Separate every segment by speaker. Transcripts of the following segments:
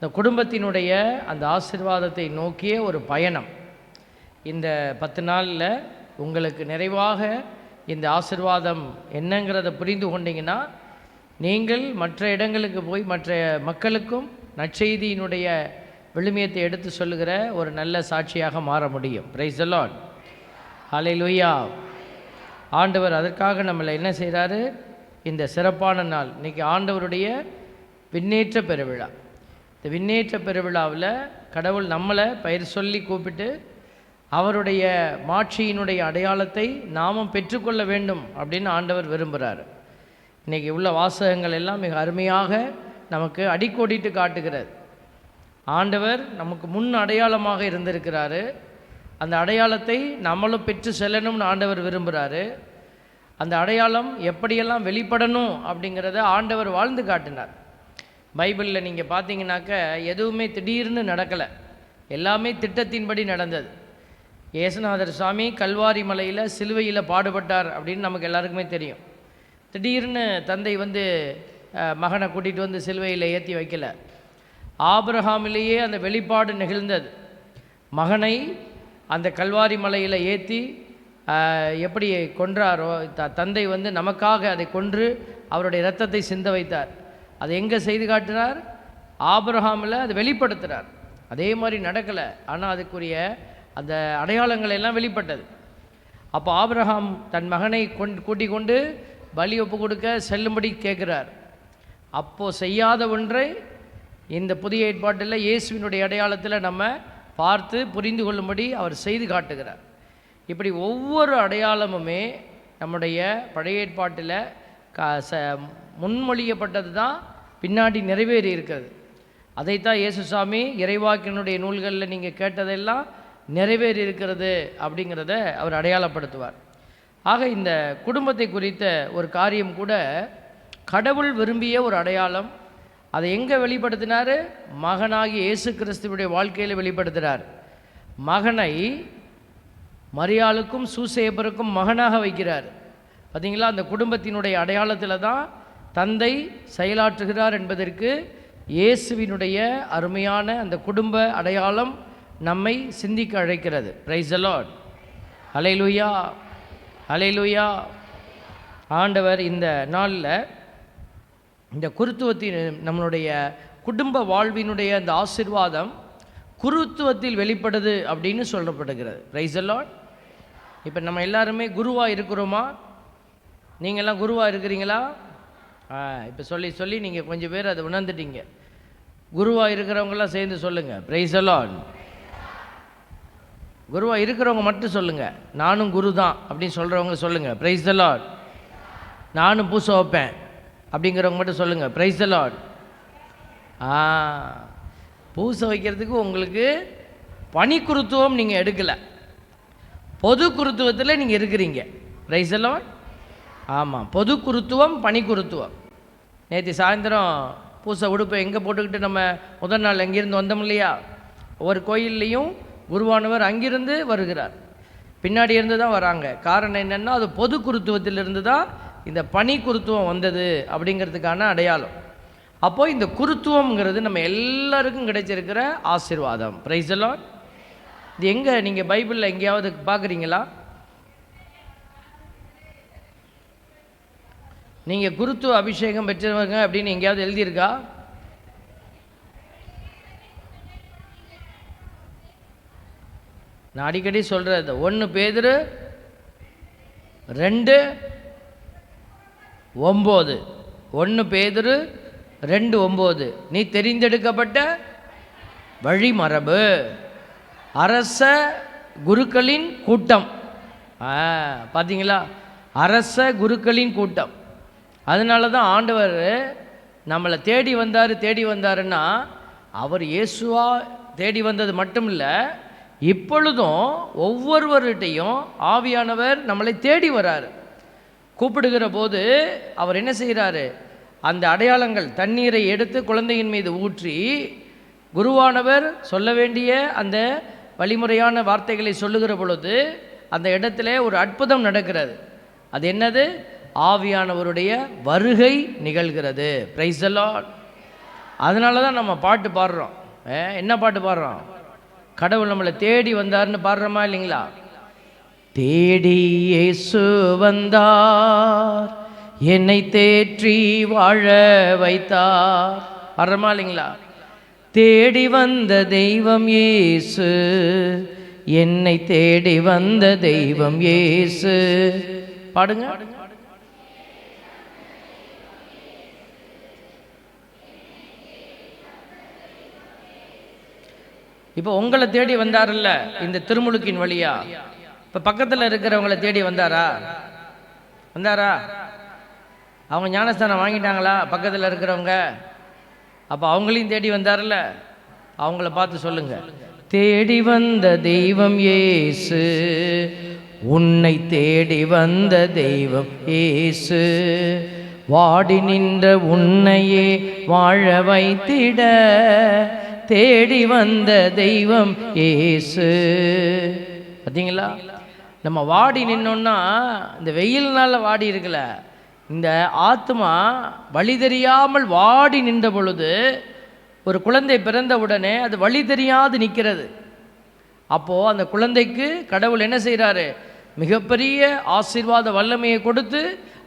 Speaker 1: இந்த குடும்பத்தினுடைய அந்த ஆசீர்வாதத்தை நோக்கிய ஒரு பயணம். இந்த 10 நாளில் உங்களுக்கு நிறைவாக இந்த ஆசீர்வாதம் என்னங்கிறத புரிந்து கொண்டீங்கன்னா, நீங்கள் மற்ற இடங்களுக்கு போய் மற்ற மக்களுக்கும் நற்செய்தியினுடைய விழுமியத்தை எடுத்து சொல்லுகிற ஒரு நல்ல சாட்சியாக மாற முடியும். Praise the Lord. ஹல்லேலூயா. ஆண்டவர் அதற்காக நம்மளை என்ன செய்கிறாரு? இந்த சிறப்பான நாள் இன்றைக்கி ஆண்டவருடைய விண்ணேற்ற பெருவிழா. இந்த விண்ணேற்ற பெருவிழாவில் கடவுள் நம்மளை பெயர் சொல்லி கூப்பிட்டு அவருடைய மாட்சியினுடைய அடையாளத்தை நாமும் பெற்றுக்கொள்ள வேண்டும் அப்படின்னு ஆண்டவர் விரும்புகிறார். இன்றைக்கி உள்ள வாசகங்கள் எல்லாம் மிக அருமையாக நமக்கு அடிக்கோடிட்டு காட்டுகிறது. ஆண்டவர் நமக்கு முன் அடையாளமாக இருந்திருக்கிறாரு. அந்த அடையாளத்தை நம்மளும் பெற்று செல்லணும்னு ஆண்டவர் விரும்புகிறாரு. அந்த அடையாளம் எப்படியெல்லாம் வெளிப்படணும் அப்படிங்கிறத ஆண்டவர் வாழ்ந்து காட்டினார். பைபிளில் நீங்கள் பார்த்தீங்கன்னாக்க எதுவுமே திடீர்னு நடக்கலை, எல்லாமே திட்டத்தின்படி நடந்தது. இயேசுநாதர் சாமி கல்வாரி மலையில் சிலுவையில் பாடுபட்டார் அப்படின்னு நமக்கு எல்லாருக்குமே தெரியும். திடீர்னு தந்தை மகனை கூட்டிகிட்டு வந்து சிலுவையில் ஏற்றி வைக்கலை. ஆபிரகாமிலேயே அந்த வெளிப்பாடு நிகழ்ந்தது. மகனை அந்த கல்வாரி மலையில் ஏற்றி எப்படி கொன்றாரோ தந்தை நமக்காக அதை கொன்று அவருடைய இரத்தத்தை சிந்த வைத்தார். அதை எங்கே செய்து காட்டினார்? ஆபிரகாமில் அதை வெளிப்படுத்துகிறார். அதே மாதிரி நடக்கலை, ஆனால் அதுக்குரிய அந்த அடையாளங்கள் எல்லாம் வெளிப்பட்டது. அப்போ ஆபிரகாம் தன் மகனை கூட்டி கொண்டு பலி ஒப்பு கொடுக்க செல்லும்படி கேட்குறார். அப்போது செய்யாத ஒன்றை இந்த புதிய ஏற்பாட்டில் இயேசுவினுடைய அடையாளத்தில் நம்ம பார்த்து புரிந்து கொள்ளும்படி அவர் செய்து காட்டுகிறார். இப்படி ஒவ்வொரு அடையாளமுமே நம்முடைய பழைய ஏற்பாட்டில் முன்மொழியப்பட்டது தான் பின்னாடி நிறைவேறி இருக்கிறது. அதைத்தான் இயேசுசாமி இறைவாக்கினுடைய நூல்களில் நீங்கள் கேட்டதெல்லாம் நிறைவேறி இருக்கிறது அப்படிங்கிறத அவர் அடையாளப்படுத்துவார். ஆக இந்த குடும்பத்தை குறித்த ஒரு காரியம் கூட கடவுள் விரும்பிய ஒரு அடையாளம். அதை எங்கே வெளிப்படுத்தினார்? மகனாகி இயேசு கிறிஸ்துவுடைய வாழ்க்கையில் வெளிப்படுத்தினார். மகனை மரியாளுக்கும் சூசேப்பருக்கும் மகனாக வைக்கிறார். பார்த்தீங்களா? அந்த குடும்பத்தினுடைய அடையாளத்தில் தான் தந்தை செயலாற்றுகிறார் என்பதற்கு இயேசுவினுடைய அருமையான அந்த குடும்ப அடையாளம் நம்மை சிந்திக்க அழைக்கிறது. Praise the Lord. Hallelujah, hallelujah. ஆண்டவர் இந்த நாளில் இந்த குருத்துவத்தின் நம்மளுடைய குடும்ப வாழ்வினுடைய அந்த ஆசீர்வாதம் குருத்துவத்தில் வெளிப்படுது அப்படின்னு சொல்லப்படுகிறது. Price the Lord. இப்போ நம்ம எல்லாருமே குருவாக இருக்கிறோமா? நீங்கள்லாம் குருவாக இருக்கிறீங்களா? இப்போ சொல்லி சொல்லி நீங்கள் கொஞ்சம் பேர் அதை உணர்ந்துட்டீங்க. குருவாக இருக்கிறவங்களாம் சேர்ந்து சொல்லுங்கள், பிரைஸ் தி லார்ட். குருவாக இருக்கிறவங்க மட்டும் சொல்லுங்கள், நானும் குரு தான் அப்படின்னு சொல்கிறவங்க சொல்லுங்கள், பிரைஸ் தி லார்ட். நானும் பூசை வைப்பேன் அப்படிங்கிறவங்க மட்டும் சொல்லுங்கள், பிரைஸ் தி லார்ட். பூசை வைக்கிறதுக்கு உங்களுக்கு பணி குருத்துவம் நீங்கள் எடுக்கலை, பொது குருத்துவத்தில் நீங்கள் இருக்கிறீங்க. Price the Lord. ஆமாம், பொது குருத்துவம், பணி குருத்துவம். நேற்று சாயந்தரம் பூசை உடுப்பை எங்கே போட்டுக்கிட்டு நம்ம முதல் நாள் அங்கேருந்து வந்தோம் இல்லையா? ஒவ்வொரு கோயில்லையும் குருவானவர் அங்கிருந்து வருகிறார், பின்னாடி இருந்து தான் வராங்க. காரணம் என்னென்னா அது பொது குருத்துவத்திலிருந்து தான் இந்த பணி குருத்துவம் வந்தது அப்படிங்கிறதுக்கான அடையாளம். அப்போது இந்த குருத்துவம்ங்கிறது நம்ம எல்லாருக்கும் கிடைச்சிருக்கிற ஆசீர்வாதம். Price the Lord. இது எங்கே நீங்கள் பைபிளில் எங்கேயாவது பார்க்குறீங்களா? நீங்கள் குருத்துவ அபிஷேகம் பெற்றவங்க அப்படின்னு எங்கேயாவது எழுதியிருக்கா? நான் அடிக்கடி சொல்கிறது 1 பேதுரு 2:9. 1 பேதுரு 2:9. நீ தெரிந்தெடுக்கப்பட்ட வழிமரபு, அரச குருக்களின் கூட்டம். பார்த்தீங்களா? அரச குருக்களின் கூட்டம். அதனால தான் ஆண்டவர் நம்மளை தேடி வந்தாருன்னா அவர் இயேசுவா தேடி வந்தது மட்டும் இல்லை, இப்பொழுதும் ஒவ்வொருவர்கிட்டையும் ஆவியானவர் நம்மளை தேடி வராரு. கூப்பிடுகிற போது அவர் என்ன செய்கிறாரு? அந்த அடையாளங்கள், தண்ணீரை எடுத்து குழந்தையின் மீது ஊற்றி குருவானவர் சொல்ல வேண்டிய அந்த வழிமுறையான வார்த்தைகளை சொல்லுகிற பொழுது அந்த இடத்துல ஒரு அற்புதம் நடக்கிறது. அது என்னது? ஆவியானவருடைய வருகை நிகழ்கிறது. Price the Lord. அதனால தான் நம்ம பாட்டு பாடுறோம். என்ன பாட்டு பாடுறோம்? கடவுள் நம்மளை தேடி வந்தார்னு பாடுறோமா இல்லைங்களா? தேடி இயேசு வந்தார், என்னை தேற்றி வாழ வைத்தார் பாடுறோமா இல்லைங்களா? தேடி வந்த தெய்வம் இயேசு, என்னை தேடி வந்த தெய்வம் இயேசு. பாடுங்க. இப்போ உங்களை தேடி வந்தார்ல இந்த திருமுழுக்கின் வழியா, இப்போ பக்கத்தில் இருக்கிறவங்களை தேடி வந்தாரா? அவங்க ஞானஸ்தானம் வாங்கிட்டாங்களா பக்கத்தில் இருக்கிறவங்க? அப்போ அவங்களையும் தேடி வந்தார்ல, அவங்கள பார்த்து சொல்லுங்க, தேடி வந்த தெய்வம் இயேசு, உன்னை தேடி வந்த தெய்வம் இயேசு, வாடி நின்ற உன்னையே வாழ வைத்திட தேடி வந்த தெய்வம் இயேசு. பார்த்தீங்களா? நம்ம வாடி நின்னோன்னா, இந்த வெயில் நாளில் வாடி இருக்கல, இந்த ஆத்மா வழி தெரியாமல் வாடி நின்ற பொழுது, ஒரு குழந்தை பிறந்த உடனே அது வழி தெரியாது நிற்கிறது. அப்போது அந்த குழந்தைக்கு கடவுள் என்ன செய்கிறாரு? மிகப்பெரிய ஆசீர்வாத வல்லமையை கொடுத்து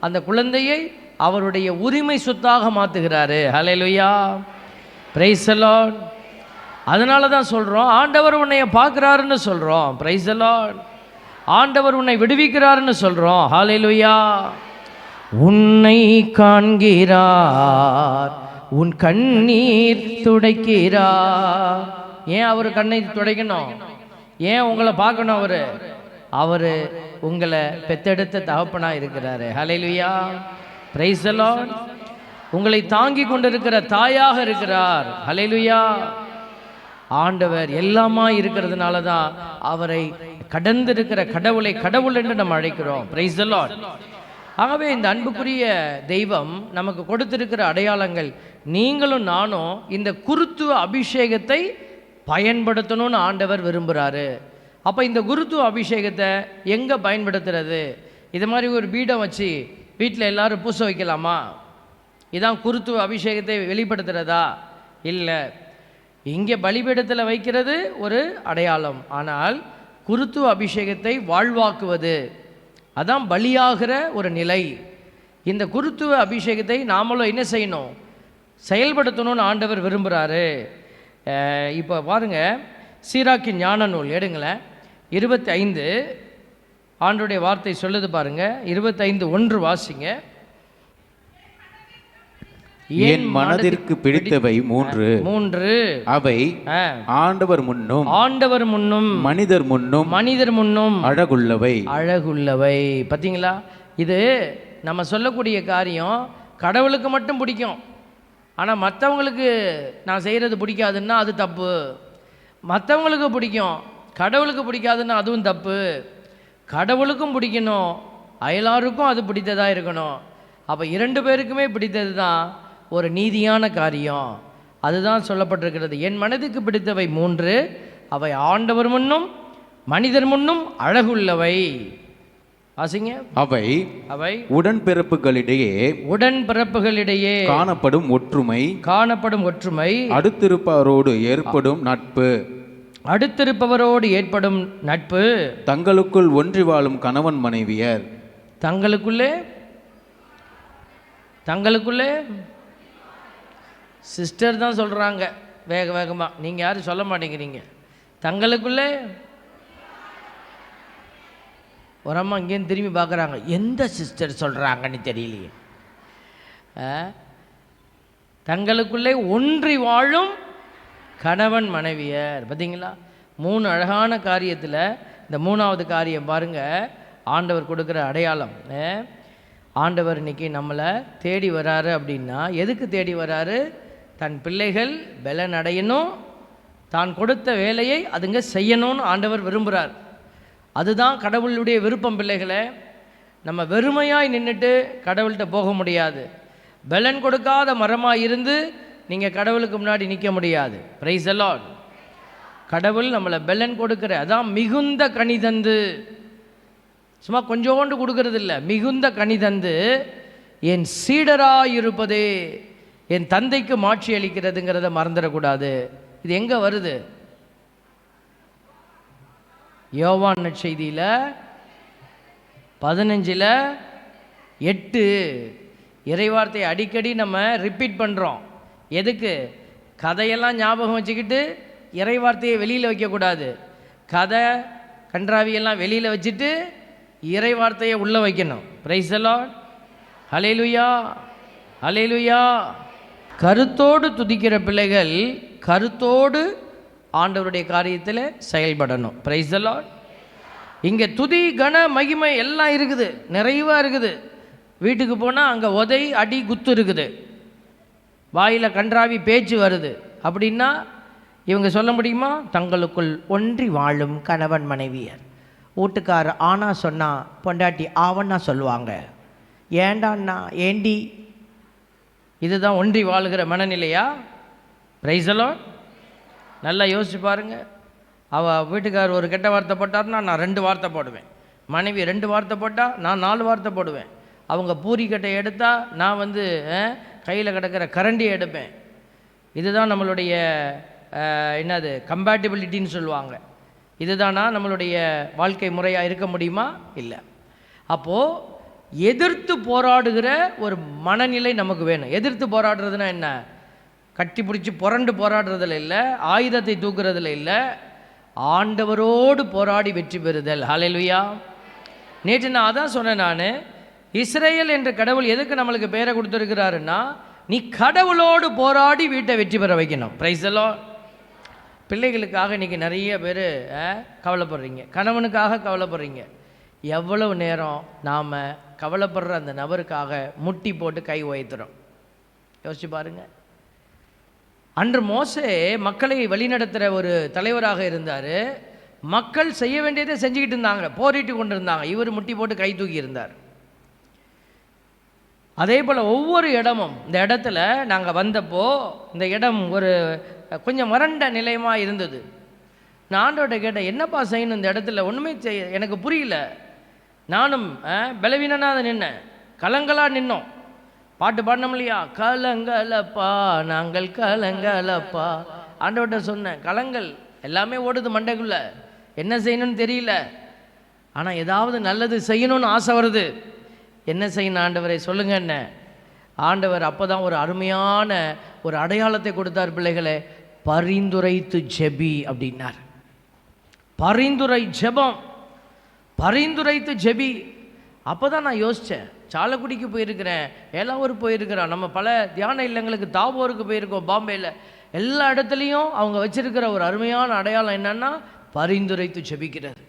Speaker 1: அந்த குழந்தையை அவருடைய உரிமை சொத்தாக மாற்றுகிறாரு. ஹல்லேலூயா, பிரைஸ் தி லார்ட். அதனால தான் சொல்கிறோம், ஆண்டவர் உன்னை பார்க்குறாருன்னு சொல்கிறோம். Price the Lord. ஆண்டவர் உன்னை விடுவிக்கிறாருன்னு சொல்கிறோம். ஹல்லேலூயா. உன்னை காண்கிறார், உன் கண்ணீர் துடைக்கிறார். ஏன் அவர் கண்ணை துடைக்கணும்? ஏன் உங்களை பார்க்கணும்? அவர் உங்களை பெத்தெடுத்த தகப்பனாக இருக்கிறாரு. ஹல்லேலூயா, பிரைஸ் தி லார்ட். உங்களை தாங்கி கொண்டிருக்கிற தாயாக இருக்கிறார். ஹல்லேலூயா. ஆண்டவர் எல்லாமா இருக்கிறதுனால தான் அவரை கடந்திருக்கிற கடவுளை கடவுள் என்று நம்ம அழைக்கிறோம். Price the Lord. ஆகவே இந்த அன்புக்குரிய தெய்வம் நமக்கு கொடுத்திருக்கிற அடையாளங்கள், நீங்களும் நானும் இந்த குருத்துவ அபிஷேகத்தை பயன்படுத்தணும்னு ஆண்டவர் விரும்புகிறாரு. அப்போ இந்த குருத்துவ அபிஷேகத்தை எங்கே பயன்படுத்துறது? இது மாதிரி ஒரு பீடம் வச்சு வீட்டில் எல்லாரும் பூச வைக்கலாமா? இதான் குருத்துவ அபிஷேகத்தை வெளிப்படுத்துகிறதா? இல்லை. இங்கே பலிபீடத்தில் வைக்கிறது ஒரு அடையாளம், ஆனால் குருத்துவ அபிஷேகத்தை வாழ்வாக்குவது, அதான் பலியாகிற ஒரு நிலை. இந்த குருத்துவ அபிஷேகத்தை நாமளும் என்ன செய்யணும்? செயல்படுத்தணும்னு ஆண்டவர் விரும்புகிறாரு. இப்போ பாருங்கள், சீராக்கின் ஞான நூல் எடுங்களேன், 25 ஆண்டுடைய வார்த்தை சொல்லுது பாருங்கள். 25:1 வாசிங்க.
Speaker 2: என் மனதிற்கு பிடித்தவை மூன்று, அவை ஆண்டவர் முன்னும் மனிதர் முன்னும் அழகுள்ளவை.
Speaker 1: பார்த்தீங்களா? இது நம்ம சொல்லக்கூடிய காரியம் கடவுளுக்கு மட்டும் பிடிக்கும், ஆனால் மற்றவங்களுக்கு நான் செய்கிறது பிடிக்காதுன்னா அது தப்பு. மற்றவங்களுக்கு பிடிக்கும், கடவுளுக்கு பிடிக்காதுன்னா அதுவும் தப்பு. கடவுளுக்கும் பிடிக்கணும், அயலாருக்கும் அது பிடித்ததாக இருக்கணும். அப்போ 2 பேருக்குமே பிடித்தது தான் ஒரு நீதியான காரியம். அதுதான் சொல்லப்பட்டிருக்கிறது. என் மனதுக்கு பிடித்தவை 3, அவை ஆண்டவர் முன்னும் மனிதர் முன்னும் அழகுள்ளவை. வாசிங்க.
Speaker 2: அவை உடன்பிறப்புகளிடையே காணப்படும் ஒற்றுமை, அடுத்திருப்பவரோடு ஏற்படும் நட்பு, தங்களுக்குள் ஒன்றி வாழும் கணவன் மனைவியர்.
Speaker 1: தங்களுக்குள்ளே சிஸ்டர் தான் சொல்கிறாங்க வேகமாக, நீங்கள் யாரும் சொல்ல மாட்டேங்கிறீங்க. தங்களுக்குள்ளே ஒரு அம்மா இங்கேருந்து திரும்பி பார்க்குறாங்க, எந்த சிஸ்டர் சொல்கிறாங்கன்னு தெரியலையே. தங்களுக்குள்ளே ஒன்றி வாழும் கணவன் மனைவியர். பார்த்தீங்களா? 3 அழகான காரியத்தில் இந்த 3வது காரியம் பாருங்கள், ஆண்டவர் கொடுக்குற அடையாளம். ஆண்டவர் இன்னைக்கு நம்மளை தேடி வராரு அப்படின்னா எதுக்கு தேடி வராரு? தன் பிள்ளைகள் பலன் அடையணும், தான் கொடுத்த வேலையை அதுங்க செய்யணும்னு ஆண்டவர் விரும்புகிறார். அதுதான் கடவுளுடைய விருப்பம். பிள்ளைகளை நம்ம வெறுமையாய் நின்றுட்டு கடவுள்கிட்ட போக முடியாது. பலன் கொடுக்காத மரமாக இருந்து நீங்கள் கடவுளுக்கு முன்னாடி நிற்க முடியாது. Price the Lord. கடவுள் நம்மளை பலன் கொடுக்குற, அதான் மிகுந்த கனி தந்து, சும்மா கொஞ்சோண்டு கொடுக்கறது இல்லை, மிகுந்த கனி தந்து என் சீடராயிருப்பதே என் தந்தைக்கு மாட்சி அளிக்கிறதுங்கிறத மறந்துடக்கூடாது. இது எங்கே வருது? யோவான் நற்செய்தியில் 15:8 இறைவார்த்தையை அடிக்கடி நம்ம ரிப்பீட் பண்ணுறோம். எதுக்கு? கதையெல்லாம் ஞாபகம் வச்சுக்கிட்டு இறைவார்த்தையை வெளியில் வைக்கக்கூடாது. கதை கன்றாவியெல்லாம் வெளியில் வச்சுட்டு இறைவார்த்தையை உள்ளே வைக்கணும். Praise the Lord. Hallelujah, hallelujah. கருத்தோடு துதிக்கிற பிள்ளைகள் கருத்தோடு ஆண்டவருடைய காரியத்தில் செயல்படணும். Praise the Lord. இங்கே துதி கன மகிமை எல்லாம் இருக்குது, நிறைவாக இருக்குது. வீட்டுக்கு போனால் அங்கே உதை அடி குத்து இருக்குது, வாயில் கன்றாவி பேச்சு வருது. அப்படின்னா இவங்க சொல்ல முடியுமா? தங்களுக்குள் ஒன்றி வாழும் கணவன் மனைவியர். வீட்டுக்காரர் ஆனா சொன்னால் பொண்டாட்டி ஆவன்னா சொல்லுவாங்க. ஏண்டான்னா ஏண்டி. இதுதான் ஒன்றி வாழுகிற மனநிலையா? Price the Lord. நல்லா யோசிச்சு பாருங்கள். அவள் வீட்டுக்காரர் ஒரு கெட்ட வார்த்தை போட்டார்னா நான் 2 வார்த்தை போடுவேன். மனைவி 2 வார்த்தை போட்டால் நான் 4 வார்த்தை போடுவேன். அவங்க பூரிக்கட்டை எடுத்தால் நான் கையில் கிடக்கிற கரண்டியை எடுப்பேன். இதுதான் நம்மளுடைய என்னது கம்பேட்டிபிலிட்டின்னு சொல்லுவாங்க. இதுதானா நம்மளுடைய வாழ்க்கை முறையாக இருக்க முடியுமா? இல்லை. அப்போது எதிர்த்து போராடுகிற ஒரு மனநிலை நமக்கு வேணும். எதிர்த்து போராடுறதுனா என்ன? கட்டி பிடிச்சி புரண்டு போராடுறதில் இல்லை, ஆயுதத்தை தூக்குறதில் இல்லை, ஆண்டவரோடு போராடி வெற்றி பெறுதல். ஹல்லேலூயா. நேற்று நான் அதான் சொன்னேன். நான் இஸ்ரேல் என்ற கடவுள் எதுக்கு நம்மளுக்கு பேரை கொடுத்துருக்கிறாருன்னா, நீ கடவுளோடு போராடி வீட்டை வெற்றி பெற வைக்கணும். Praise the Lord. பிள்ளைகளுக்காக இன்றைக்கி நிறைய பேர் கவலைப்படுறீங்க, கணவனுக்காக கவலைப்படுறீங்க. எவ்வளவு நேரம் நாம் கவலைப்படுற அந்த நபருக்காக முட்டி போட்டு கை உயர்த்துறோம்? யோசிச்சு பாருங்கள். அன்று மோசே மக்களை வழிநடத்துகிற ஒரு தலைவராக இருந்தார். மக்கள் செய்ய வேண்டியதை செஞ்சுக்கிட்டு இருந்தாங்க, போரிட்டு கொண்டு இருந்தாங்க. இவர் முட்டி போட்டு கை தூக்கி இருந்தார். அதே போல் ஒவ்வொரு இடமும், இந்த இடத்துல நாங்கள் வந்தப்போ இந்த இடம் ஒரு கொஞ்சம் வறண்ட நிலையமாக இருந்தது. நான் ஆண்டவர்கிட்ட கேட்டேன், என்னப்பா செய்யணும் இந்த இடத்துல? ஒன்றுமே எனக்கு புரியல. நானும் பலவீனனாக நின்னேன், கலங்களாக நின்னோம். பாட்டு பாடினோம் இல்லையா? கலங்கலப்பா நாங்கள் கலங்கலப்பா. ஆண்டவர்கிட்ட சொன்னேன், கலங்கள் எல்லாமே ஓடுது மண்டைக்குள்ள, என்ன செய்யணும்னு தெரியல. ஆனால் ஏதாவது நல்லது செய்யணும்னு ஆசை வருது. என்ன செய்யணும் ஆண்டவரை சொல்லுங்க என்ன? ஆண்டவர் அப்போ தான் ஒரு அருமையான ஒரு அடையாளத்தை கொடுத்தார். பிள்ளைகளை, பரிந்துரைத்து ஜெபி அப்படின்னார். பரிந்துரை ஜெபம், பரிந்துரைத்து ஜெபி. அப்போ தான் நான் யோசித்தேன், சாலக்குடிக்கு போயிருக்கிறேன், ஏலாவூர் போயிருக்கிறேன், நம்ம பல தியான இல்லங்களுக்கு தாபோருக்கு போயிருக்கோம், பாம்பேயில். எல்லா இடத்துலையும் அவங்க வச்சிருக்கிற ஒரு அருமையான அடையாளம் என்னன்னா பரிந்துரைத்து ஜெபிக்கிறது.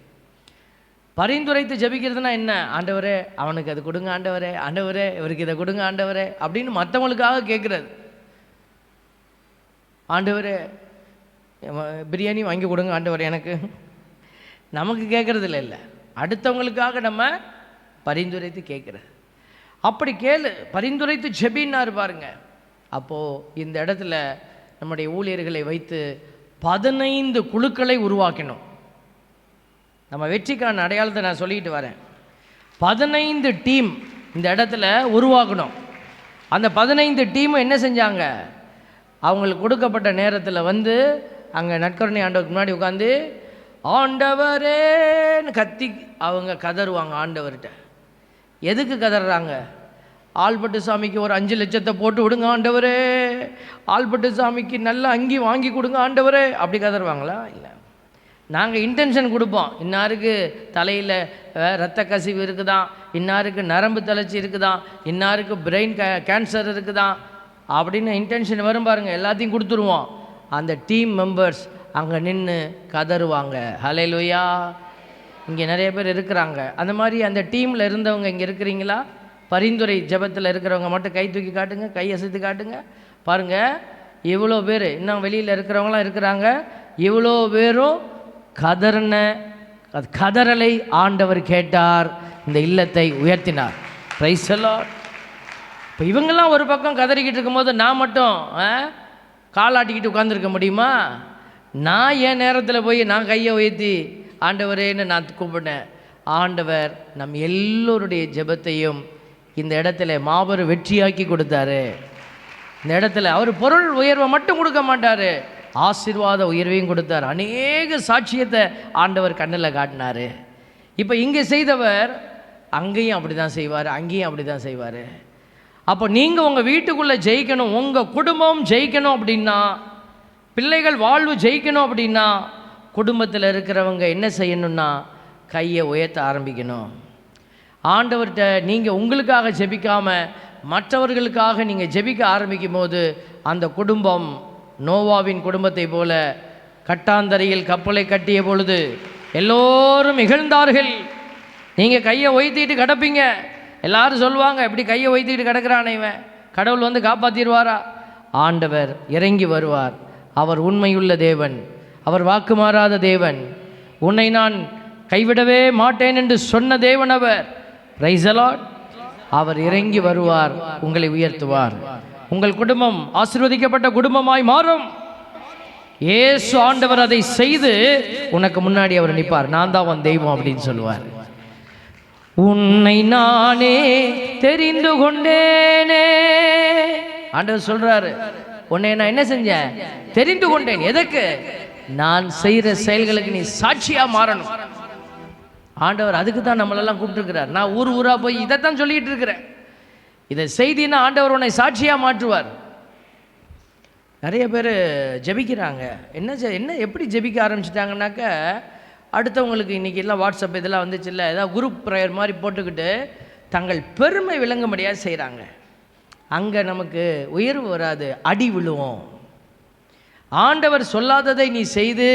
Speaker 1: பரிந்துரைத்து ஜெபிக்கிறதுனா என்ன? ஆண்டவரே அவனுக்கு அது கொடுங்க, ஆண்டவரே ஆண்டவரே இவருக்கு இதை கொடுங்க ஆண்டவரே அப்படின்னு மற்றவங்களுக்காக கேட்குறது. ஆண்டவரே பிரியாணி வாங்கி கொடுங்க ஆண்டவரே எனக்கு. நமக்கு கேட்குறதில்ல, இல்லை, அடுத்தவங்களுக்காக நம்ம பரிந்துரைத்து கேட்குறது. அப்படி கேளு, பரிந்துரைத்து ஜெபின்னாரு பாருங்க. அப்போது இந்த இடத்துல நம்முடைய ஊழியர்களை வைத்து 15 குழுக்களை உருவாக்கினோம். நம்ம வெற்றிக்கான அடையாளத்தை நான் சொல்லிட்டு வரேன். 15 டீம் இந்த இடத்துல உருவாக்கணும். அந்த 15 டீம் என்ன செஞ்சாங்க? அவங்களுக்கு கொடுக்கப்பட்ட நேரத்தில் வந்து அங்கே நற்கருணை ஆண்டவருக்கு முன்னாடி உட்காந்து ஆண்டவரேன்னு கத்தி அவங்க கதறுவாங்க ஆண்டவர்கிட்ட. எதுக்கு கதறாங்க? ஆல்பட்டு சாமிக்கு ஒரு 5 லட்சத்தை போட்டு விடுங்க ஆண்டவரே, ஆல்பட்டு சாமிக்கு நல்ல அங்கி வாங்கி கொடுங்க ஆண்டவரே, அப்படி கதறுவாங்களா? இல்லை. நாங்கள் இன்டென்ஷன் கொடுப்போம். இன்னாருக்கு தலையில் இரத்த கசிவு இருக்குதான், இன்னாருக்கு நரம்பு தளர்ச்சி இருக்குதான், இன்னாருக்கு பிரெயின் கேன்சர் இருக்குதான் அப்படின்னு இன்டென்ஷன் வரும் பாருங்கள், எல்லாத்தையும் கொடுத்துருவோம். அந்த டீம் மெம்பர்ஸ் அங்கே நின்று கதறுவாங்க. ஹல்லேலூயா. இங்கே நிறைய பேர் இருக்கிறாங்க. அந்த மாதிரி அந்த டீமில் இருந்தவங்க இங்கே இருக்கிறீங்களா? பரிந்துரை ஜெபத்தில் இருக்கிறவங்க மட்டும் கை தூக்கி காட்டுங்க, கை அசைத்து காட்டுங்க. பாருங்கள், இவ்வளோ பேர் இன்னும் வெளியில் இருக்கிறவங்களாம் இருக்கிறாங்க. இவ்வளோ பேரும் கதறலை ஆண்டவர் கேட்டார், இந்த இல்லத்தை உயர்த்தினார். Price the Lord. இப்போ இவங்கெல்லாம் ஒரு பக்கம் கதறிக்கிட்டு இருக்கும்போது நான் மட்டும் காலாட்டிக்கிட்டு உட்காந்துருக்க முடியுமா? நான் என் நேரத்தில் போய் நான் கையை உயர்த்தி ஆண்டவரேன்னு நான் கூப்பிட்டேன். ஆண்டவர் நம் எல்லோருடைய ஜெபத்தையும் இந்த இடத்துல மாபெரும் வெற்றியாக்கி கொடுத்தாரு. இந்த இடத்துல அவர் பொருள் உயர்வை மட்டும் கொடுக்க மாட்டார், ஆசீர்வாத உயர்வையும் கொடுத்தார். அநேக சாட்சியத்தை ஆண்டவர் கண்ணில் காட்டினார். இப்போ இங்கே செய்தவர் அங்கேயும் அப்படி தான் செய்வார், அங்கேயும் அப்படி தான் செய்வார். அப்போ நீங்கள் உங்கள் வீட்டுக்குள்ளே ஜெயிக்கணும், உங்கள் குடும்பம் ஜெயிக்கணும் அப்படின்னா, பிள்ளைகள் வாழ்வு ஜெயிக்கணும் அப்படின்னா, குடும்பத்தில் இருக்கிறவங்க என்ன செய்யணும்னா கையை உயர்த்த ஆரம்பிக்கணும். ஆண்டவர்கிட்ட நீங்கள் உங்களுக்காக ஜெபிக்காமல் மற்றவர்களுக்காக நீங்கள் ஜெபிக்க ஆரம்பிக்கும் போது அந்த குடும்பம் நோவாவின் குடும்பத்தை போல கட்டாந்தரையில் கப்பலை கட்டிய பொழுது எல்லோரும் இகழ்ந்தார்கள். நீங்கள் கையை உயர்த்திட்டு கிடப்பீங்க, எல்லாரும் சொல்லுவாங்க, இப்படி கையை உயர்த்திட்டு கிடக்கிறானே இவன், கடவுள் வந்து காப்பாற்றிடுவாரா? ஆண்டவர் இறங்கி வருவார். அவர் உண்மையுள்ள தேவன், அவர் வாக்கு மாறாத தேவன். உன்னை நான் கைவிடவே மாட்டேன் என்று சொன்ன தேவன் அவர். Price the Lord. அவர் இறங்கி வருவார், உங்களை உயர்த்துவார். உங்கள் குடும்பம் ஆசீர்வதிக்கப்பட்ட குடும்பமாய் மாறும். இயேசு ஆண்டவர் அதை செய்து உனக்கு முன்னாடி அவர் நிற்பார். நான் தான் உன் தெய்வம் அப்படின்னு சொல்லுவார். உன்னை நானே தெரிந்து கொண்டேனே, ஆண்டவர் சொல்றாரு, உன்னை நான் என்ன செஞ்சேன்? தெரிந்து கொண்டேன். எதற்கு? நான் செய்கிற செயல்களுக்கு நீ சாட்சியா மாறணும். ஆண்டவர் அதுக்கு தான் நம்மளெல்லாம் கூப்பிட்டுருக்கிறார். நான் ஊர் ஊரா போய் இதைத்தான் சொல்லிட்டு இருக்கிறேன். இதை செய்தின்னா ஆண்டவர் உன்னை சாட்சியா மாற்றுவார். நிறைய பேர் ஜெபிக்கிறாங்க. என்ன எப்படி ஜெபிக்க ஆரம்பிச்சிட்டாங்கன்னாக்க, அடுத்தவங்களுக்கு இன்றைக்கி எல்லாம் வாட்ஸ்அப் இதெல்லாம் வந்துச்சு இல்லை, ஏதாவது குரூப் ப்ரேயர் மாதிரி போட்டுக்கிட்டு தங்கள் பெருமை விளங்க முடியாது செய்கிறாங்க. அங்கே நமக்கு உயர்வு வராது, அடி விழுவோம். ஆண்டவர் சொல்லாததை நீ செய்து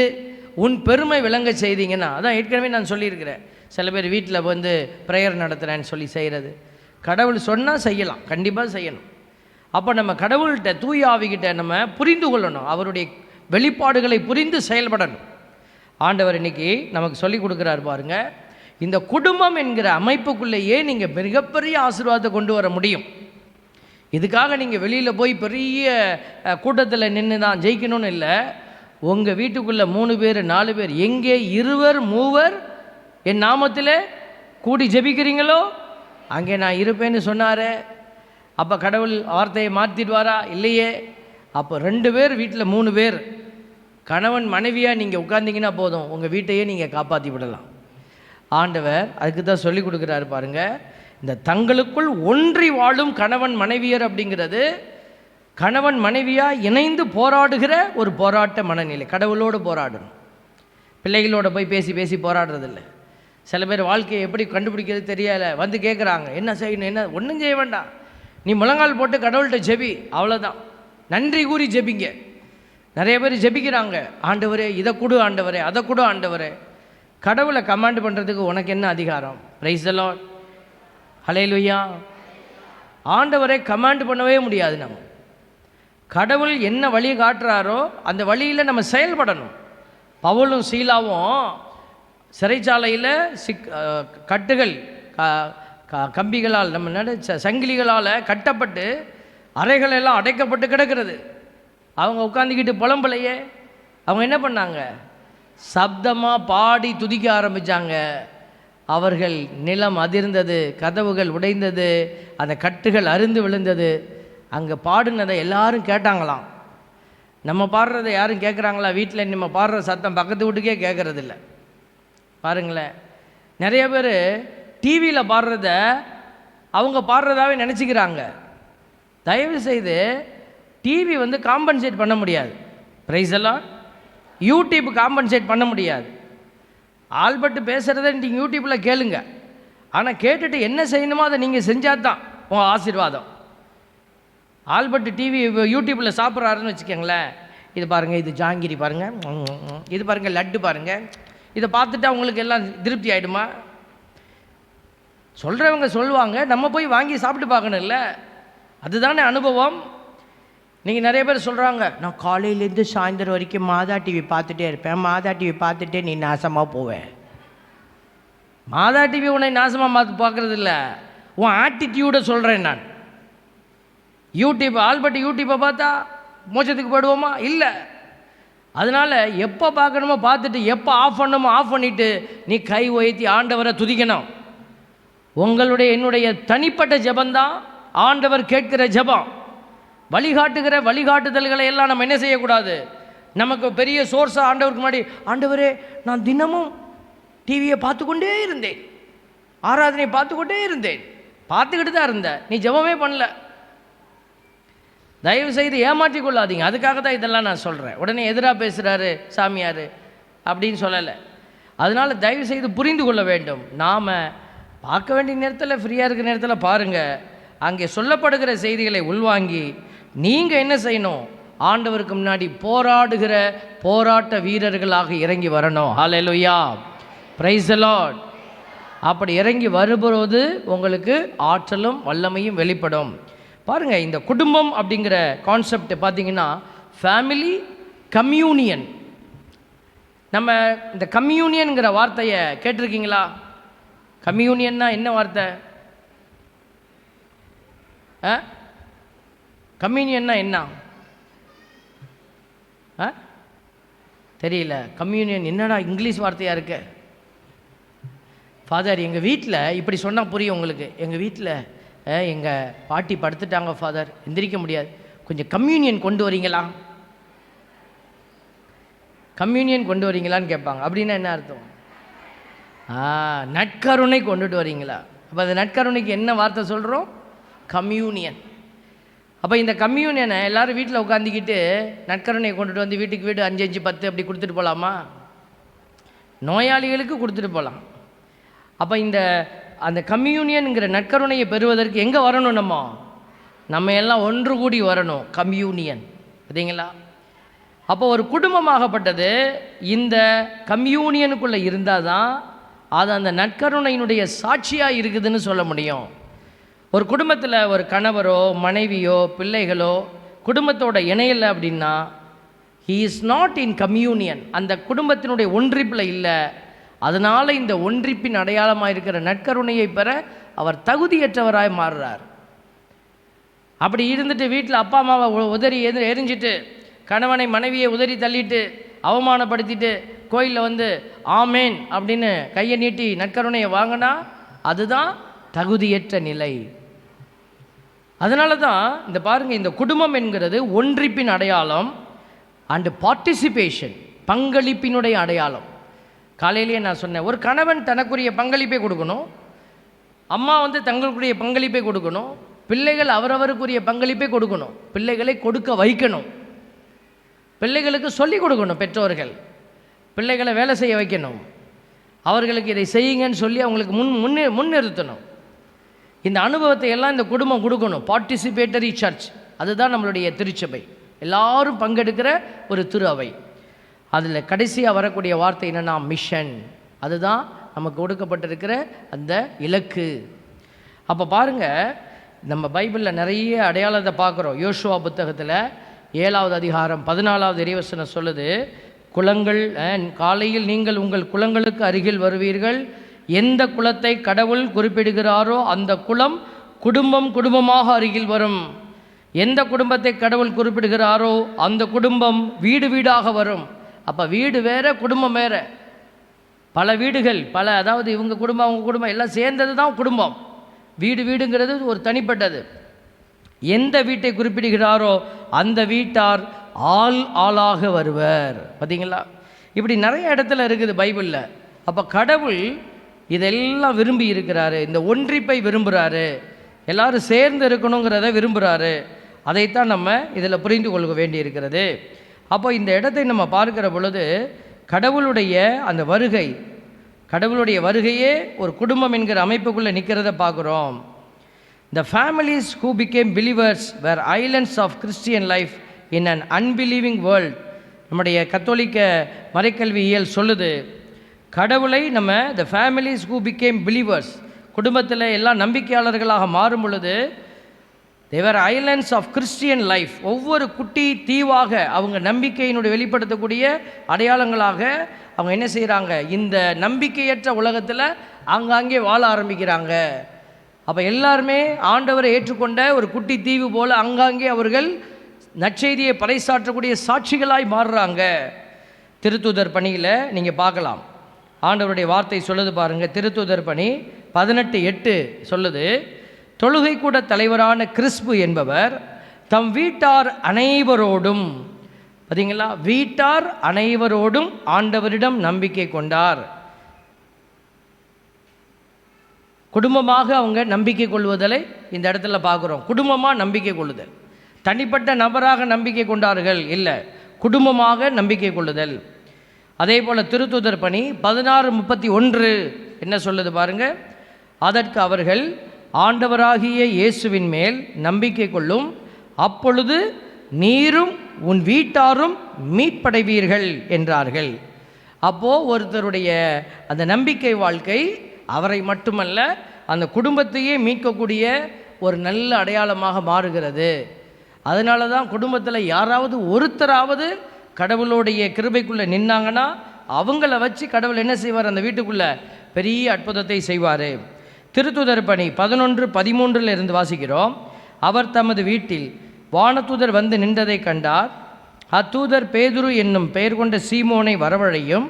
Speaker 1: உன் பெருமை விளங்க செய்தீங்கன்னா, அதான் ஏற்கனவே நான் சொல்லியிருக்கிறேன், சில பேர் வீட்டில் வந்து ப்ரேயர் நடத்துகிறேன்னு சொல்லி செய்கிறது. கடவுள் சொன்னால் செய்யலாம், கண்டிப்பாக செய்யணும். அப்போ நம்ம கடவுள்கிட்ட தூய ஆவிகிட்ட நம்ம புரிந்து கொள்ளணும், அவருடைய வெளிப்பாடுகளை புரிந்து செயல்படணும். ஆண்டவர் இன்னைக்கு நமக்கு சொல்லி கொடுக்குறாரு பாருங்க. இந்த குடும்பம் என்கிற அமைப்புக்குள்ளேயே நீங்கள் மிகப்பெரிய ஆசீர்வாதத்தை கொண்டு வர முடியும். இதுக்காக நீங்கள் வெளியில் போய் பெரிய கூட்டத்தில் நின்று தான் ஜெயிக்கணும்னு இல்லை. உங்கள் வீட்டுக்குள்ளே 3 பேர் 4 பேர், எங்கே 2 3 என் நாமத்தில் கூடி ஜெபிக்கிறீங்களோ அங்கே நான் இருப்பேன்னு சொன்னார். அப்போ கடவுள் வார்த்தையை மாற்றிடுவாரா? இல்லையே. அப்போ 2 பேர் வீட்டில் 3 பேர் கணவன் மனைவியாக நீங்கள் உட்கார்ந்தீங்கன்னா போதும், உங்கள் வீட்டையே நீங்கள் காப்பாற்றி விடலாம். ஆண்டவர் அதுக்கு தான் சொல்லி கொடுக்குறாரு பாருங்கள். இந்த தங்களுக்குள் ஒன்றி வாழும் கணவன் மனைவியர் அப்படிங்கிறது கணவன் மனைவியாக இணைந்து போராடுகிற ஒரு போராட்ட மனநிலை. கடவுளோடு போராடணும், பிள்ளைகளோட போய் பேசி பேசி போராடுறதில்ல. சில பேர் வாழ்க்கையை எப்படி கண்டுபிடிக்கிறது தெரியலை, வந்து கேட்குறாங்க என்ன செய்யணும், என்ன ஒன்றும் செய்ய வேண்டாம், நீ முழங்கால் போட்டு கடவுள்கிட்ட ஜெபி, அவ்வளோதான். நன்றி கூறி ஜெபிங்க. நிறைய பேர் ஜெபிக்கிறாங்க, ஆண்டவரே இதை கொடு, ஆண்டவரே அதை கொடு, ஆண்டவரே. கடவுளை கமாண்ட் பண்ணுறதுக்கு உனக்கு என்ன அதிகாரம்? பிரைஸ் தி லார்ட், ஹல்லேலூயா. ஆண்டவரை கமாண்ட் பண்ணவே முடியாது. நம்ம கடவுள் என்ன வழி காட்டுறாரோ அந்த வழியில் நம்ம செயல்படணும். பவுலும் சீலாவும் சிறைச்சாலையில் கட்டுகள் கம்பிகளால் நம்ம நடிச்ச சங்கிலிகளால் கட்டப்பட்டு அறைகளெல்லாம் அடைக்கப்பட்டு கிடக்கிறது. அவங்க உட்காந்துக்கிட்டு புலம்பலையே. அவங்க என்ன பண்ணாங்க? சப்தமாக பாடி துதிக்க ஆரம்பித்தாங்க. அவர்கள் நிலம் அதிர்ந்தது, கதவுகள் உடைந்தது, அந்த கட்டுகள் அருந்து விழுந்தது. அங்கே பாடுனதை எல்லாரும் கேட்டாங்களாம். நம்ம பாடுறதை யாரும் கேட்குறாங்களா? வீட்டில் நம்ம பாடுற சத்தம் பக்கத்து வீட்டுக்கே கேட்குறதில்ல. பாருங்களேன், நிறைய பேர் டிவியில் பாடுறத அவங்க பாடுறதாவே நினச்சிக்கிறாங்க. தயவு செய்து டிவி வந்து காம்பன்சேட் பண்ண முடியாது. பிரைஸ் எல்லாம் யூடியூப் காம்பன்சேட் பண்ண முடியாது. ஆல்பர்ட் பேசுகிறத நீங்கள் யூடியூப்பில் கேளுங்க, ஆனால் கேட்டுட்டு என்ன செய்யணுமோ அதை நீங்கள் செஞ்சால் தான் உங்கள் ஆசீர்வாதம். ஆல்பர்ட் டிவி யூடியூப்பில் சாப்பிட்றாருன்னு வச்சுக்கோங்களேன், இது பாருங்கள், இது ஜாங்கிரி பாருங்கள், இது பாருங்கள் லட்டு பாருங்கள், இதை பார்த்துட்டு அவங்களுக்கு எல்லாம் திருப்தி ஆகிடுமா? சொல்கிறவங்க சொல்லுவாங்க, நம்ம போய் வாங்கி சாப்பிட்டு பார்க்கணும்ல, அதுதானே அனுபவம். நீங்கள் நிறைய பேர் சொல்கிறாங்க, நான் காலையிலேருந்து சாயந்தரம் வரைக்கும் மாதா டிவி பார்த்துட்டே இருப்பேன், மாதா டிவி பார்த்துட்டே நீ நாசமாக போவேன். மாதா டிவி உன்னை நாசமாக பார்க்குறது இல்லை, உன் ஆட்டிடியூடை சொல்கிறேன் நான். யூடியூப் ஆல்பர்ட் யூடியூப்பை பார்த்தா மோட்சத்துக்கு போடுவோமா? இல்லை. அதனால் எப்போ பார்க்கணுமோ பார்த்துட்டு எப்போ ஆஃப் பண்ணணுமோ ஆஃப் பண்ணிவிட்டு நீ கை உயர்த்தி ஆண்டவரை துதிக்கணும். உங்களுடைய என்னுடைய தனிப்பட்ட ஜெபந்தான் ஆண்டவர் கேட்கிற ஜெபம். வழிகாட்டுகிற வழிகாட்டுதல்களை எல்லாம் நம்ம என்ன செய்யக்கூடாது. நமக்கு பெரிய சோர்ஸாக ஆண்டவருக்கு முன்னாடி, ஆண்டவரே நான் தினமும் டிவியை பார்த்துக்கொண்டே இருந்தேன், ஆராதனை பார்த்துக்கொண்டே இருந்தேன், பார்த்துக்கிட்டு தான் இருந்தேன், நீ ஜெபமே பண்ணல. தயவு செய்து ஏமாற்றி கொள்ளாதீங்க. அதுக்காக தான் இதெல்லாம் நான் சொல்கிறேன். உடனே எதிராக பேசுகிறாரு சாமியார் அப்படின்னு சொல்லலை. அதனால் தயவு செய்து புரிந்து கொள்ள வேண்டும். நாம் பார்க்க வேண்டிய நேரத்தில், ஃப்ரீயாக இருக்கிற நேரத்தில் பாருங்கள். அங்கே சொல்லப்படுகிற செய்திகளை உள்வாங்கி நீங்கள் என்ன செய்யணும், ஆண்டவருக்கு முன்னாடி போராடுகிற போராட்ட வீரர்களாக இறங்கி வரணும். ஹல்லேலூயா, பிரைஸ் தி லார்ட். அப்படி இறங்கி வரும்போது உங்களுக்கு ஆற்றலும் வல்லமையும் வெளிப்படும். பாருங்கள், இந்த குடும்பம் அப்படிங்கிற கான்செப்ட் பார்த்தீங்கன்னா ஃபேமிலி கம்யூனியன். நம்ம இந்த கம்யூனியன்கிற வார்த்தையை கேட்டிருக்கீங்களா? கம்யூனியன்னா என்ன வார்த்தை? கம்யூனியன்னா என்ன தெரியல. கம்யூனியன் என்னடா இங்கிலீஷ் வார்த்தையாக இருக்கு. ஃபாதர், எங்கள் வீட்டில் இப்படி சொன்னால் புரியும் உங்களுக்கு. எங்கள் வீட்டில் எங்கள் பாட்டி படுத்துட்டாங்க ஃபாதர், எந்திரிக்க முடியாது, கொஞ்சம் கம்யூனியன் கொண்டு வரீங்களா, கம்யூனியன் கொண்டு வரீங்களான்னு கேட்பாங்க. அப்படின்னா என்ன அர்த்தம்? நற்கருணை கொண்டுட்டு வரீங்களா. அப்போ அந்த நற்கருணைக்கு என்ன வார்த்தை சொல்கிறோம்? கம்யூனியன். அப்போ இந்த கம்யூனியனை எல்லோரும் வீட்டில் உட்காந்துக்கிட்டு நற்கருணையை கொண்டுட்டு வந்து வீட்டுக்கு வீடு 5 5 10 அப்படி கொடுத்துட்டு போகலாமா? நோயாளிகளுக்கு கொடுத்துட்டு போகலாம். அப்போ அந்த கம்யூனியனுங்கிற நற்கருணையை பெறுவதற்கு எங்கே வரணும்? நம்ம எல்லாம் ஒன்று கூடி வரணும். கம்யூனியன் பார்த்தீங்களா? அப்போ ஒரு குடும்பமாகப்பட்டது இந்த கம்யூனியனுக்குள்ளே இருந்தால் தான் அது அந்த நற்கருணையினுடைய சாட்சியாக இருக்குதுன்னு சொல்ல முடியும். ஒரு குடும்பத்தில் ஒரு கணவரோ மனைவியோ பிள்ளைகளோ குடும்பத்தோட இணையலை அப்படின்னா he is not in communion, அந்த குடும்பத்தினுடைய ஒன்றிப்பில் இல்லை. அதனால் இந்த ஒன்றிப்பின் அடையாளமாக இருக்கிற நற்கருணையை பெற அவர் தகுதியற்றவராய் மாறுறார். அப்படி இருந்துட்டு வீட்டில் அப்பா அம்மாவை உதறி எரிஞ்சிட்டு, கணவனை மனைவியை உதறி தள்ளிட்டு அவமானப்படுத்திட்டு கோயிலில் வந்து ஆமேன் அப்படின்னு கையை நீட்டி நற்கருணையை வாங்கினா அதுதான் தகுதியற்ற நிலை. அதனால தான் இந்த பாருங்கள், இந்த குடும்பம் என்கிறது ஒன்றிப்பின் அடையாளம் அண்டு பார்ட்டிசிபேஷன், பங்களிப்பினுடைய அடையாளம். காலையிலேயே நான் சொன்னேன், ஒரு கணவன் தனக்குரிய பங்களிப்பை கொடுக்கணும், அம்மா வந்து தங்களுக்குரிய பங்களிப்பை கொடுக்கணும், பிள்ளைகள் அவரவருக்குரிய பங்களிப்பை கொடுக்கணும், பிள்ளைகளை கொடுக்க வைக்கணும், பிள்ளைகளுக்கு சொல்லிக் கொடுக்கணும், பெற்றோர்கள் பிள்ளைகளை வேலை செய்ய வைக்கணும், அவர்களுக்கு இதை செய்யுங்கன்னு சொல்லி அவங்களுக்கு முன்னிறுத்தணும். இந்த அனுபவத்தை எல்லாம் இந்த குடும்பம் கொடுக்கணும். பார்ட்டிசிபேட்டரி சர்ச், அதுதான் நம்மளுடைய திருச்சபை, எல்லாரும் பங்கெடுக்கிற ஒரு திரு அவை. அதில் கடைசியாக வரக்கூடிய வார்த்தை என்னென்னா மிஷன். அதுதான் நமக்கு கொடுக்கப்பட்டிருக்கிற அந்த இலக்கு. அப்போ பாருங்கள், நம்ம பைபிளில் நிறைய அடையாளத்தை பார்க்குறோம். யோசுவா புத்தகத்தில் 7வது அதிகாரம் 14வது இறைவசனம் சொல்லுது, குளங்கள் காலையில் நீங்கள் உங்கள் குளங்களுக்கு அருகில் வருவீர்கள், எந்த குளத்தை கடவுள் குறிப்பிடுகிறாரோ அந்த குளம் குடும்பம் குடும்பமாக அருகில் வரும், எந்த குடும்பத்தை கடவுள் குறிப்பிடுகிறாரோ அந்த குடும்பம் வீடு வீடாக வரும். அப்போ வீடு வேற குடும்பம் வேற, பல வீடுகள் அதாவது இவங்க குடும்பம் அவங்க குடும்பம் எல்லாம் சேர்ந்தது தான் குடும்பம். வீடு வீடுங்கிறது ஒரு தனிப்பட்டது. எந்த வீட்டை குறிப்பிடுகிறாரோ அந்த வீட்டார் ஆளாக வருவர். பார்த்தீங்களா? இப்படி நிறைய இடத்துல இருக்குது பைபிளில். அப்போ கடவுள் இதெல்லாம் விரும்பி இருக்கிறாரு, இந்த ஒன்றிப்பை விரும்புகிறாரு, எல்லாரும் சேர்ந்து இருக்கணுங்கிறத விரும்புகிறாரு. அதைத்தான் நம்ம இதில் புரிந்து கொள்ள வேண்டி இருக்கிறது. அப்போ இந்த இடத்தை நம்ம பார்க்கிற பொழுது கடவுளுடைய அந்த வருகை, கடவுளுடைய வருகையே ஒரு குடும்பம் என்கிற அமைப்புக்குள்ளே நிற்கிறத பார்க்குறோம். The families who became believers were islands of Christian life in an unbelieving world. நம்முடைய கத்தோலிக்க மறைக்கல்வியியல் சொல்லுது, கடவுளை நம்ம the families who became believers, குடும்பத்தில் எல்லாம் நம்பிக்கையாளர்களாக மாறும் பொழுது they were islands of Christian life. ஒவ்வொரு குட்டி தீவாக அவங்க நம்பிக்கையினுடைய வெளிப்படுத்தக்கூடிய அடையாளங்களாக அவங்க என்ன செய்கிறாங்க, இந்த நம்பிக்கையற்ற உலகத்தில் ஆங்காங்கே வாழ ஆரம்பிக்கிறாங்க. அப்போ எல்லாருமே ஆண்டவரை ஏற்றுக்கொண்ட ஒரு குட்டி தீவு போல் அங்காங்கே அவர்கள் நற்செய்தியை பறைசாற்றக்கூடிய சாட்சிகளாய் மாறுறாங்க. திருத்தூதர் பணியில் நீங்கள் பார்க்கலாம், ஆண்டவருடைய வார்த்தை சொல்லுது பாருங்கள். திருத்தூதர் பணி 18:8 சொல்லுது, தொழுகை கூட தலைவரான கிறிஸ்பு என்பவர் தம் வீட்டார் அனைவரோடும், பார்த்தீங்களா, வீட்டார் அனைவரோடும் ஆண்டவரிடம் நம்பிக்கை கொண்டார். குடும்பமாக அவங்க நம்பிக்கை கொள்வதை இந்த இடத்துல பார்க்குறோம். குடும்பமாக நம்பிக்கை கொள்ளுதல், தனிப்பட்ட நபராக நம்பிக்கை கொண்டார்கள் இல்லை, குடும்பமாக நம்பிக்கை கொள்ளுதல். அதே போல் திருத்தூதர் பணி 16:31 என்ன சொல்லுது பாருங்க. அதற்கு அவர்கள் ஆண்டவராகிய இயேசுவின் மேல் நம்பிக்கை கொள்ளும், அப்பொழுது நீரும் உன் வீட்டாரும் மீட்படைவீர்கள் என்றார்கள். அப்போது ஒருத்தருடைய அந்த நம்பிக்கை வாழ்க்கை அவரை மட்டுமல்ல அந்த குடும்பத்தையே மீட்கக்கூடிய ஒரு நல்ல அடையாளமாக மாறுகிறது. அதனால தான் குடும்பத்தில் யாராவது ஒருத்தராவது கடவுளுடைய கிருபைக்குள்ளே நின்னாங்கன்னா அவங்கள வச்சு கடவுள் என்ன செய்வார், அந்த வீட்டுக்குள்ளே பெரிய அற்புதத்தை செய்வார். திருத்தூதர் பணி 11:13 இருந்து வாசிக்கிறோம். அவர் தமது வீட்டில் வானதூதர் வந்து நின்றதை கண்டார். அத்தூதர் பேதுரு என்னும் பெயர் கொண்ட சீமோனை வரவழையும்,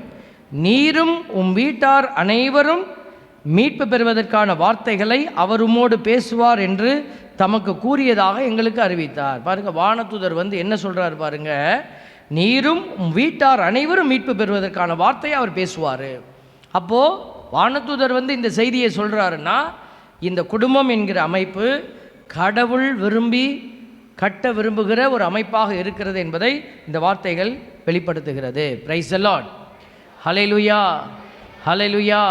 Speaker 1: நீரும் உம் வீட்டார் அனைவரும் மீட்பு பெறுவதற்கான வார்த்தைகளை அவர் உம்மோடு பேசுவார் என்று தமக்கு கூறியதாக எங்களுக்கு அறிவித்தார். பாருங்க, வானதூதர் வந்து என்ன சொல்றார் பாருங்க, நீரும் உம் வீட்டார் அனைவரும் மீட்பு பெறுவதற்கான வார்த்தையை அவர் பேசுவார். அப்போது வானதூதர் வந்து இந்த செய்தியை சொல்கிறாருன்னா இந்த குடும்பம் என்கிற அமைப்பு கடவுள் விரும்பி கட்ட விரும்புகிற ஒரு அமைப்பாக இருக்கிறது என்பதை இந்த வார்த்தைகள் வெளிப்படுத்துகிறது. பிரைஸ் தி லார்ட், ஹல்லேலூயா, ஹல்லேலூயா.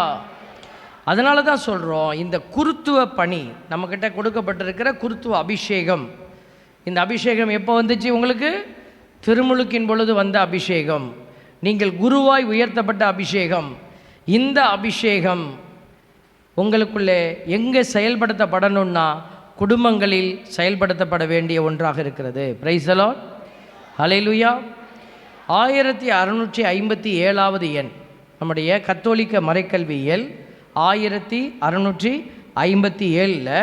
Speaker 1: அதனால தான் சொல்கிறோம், இந்த குருத்துவ பணி நம்மக்கிட்ட கொடுக்கப்பட்டிருக்கிற குருத்துவ அபிஷேகம், இந்த அபிஷேகம் எப்போ வந்துச்சு உங்களுக்கு? திருமுழுக்கின் பொழுது வந்த அபிஷேகம், நீங்கள் குருவாய் உயர்த்தப்பட்ட அபிஷேகம். இந்த அபிஷேகம் உங்களுக்குள்ளே எங்கே செயல்படுத்தப்படணும்னா குடும்பங்களில் செயல்படுத்தப்பட வேண்டிய ஒன்றாக இருக்கிறது. பிரைஸ் தி லார்ட், ஹல்லேலூயா. 1657வது எண் நம்முடைய கத்தோலிக்க மறைக்கல்வியல் 1657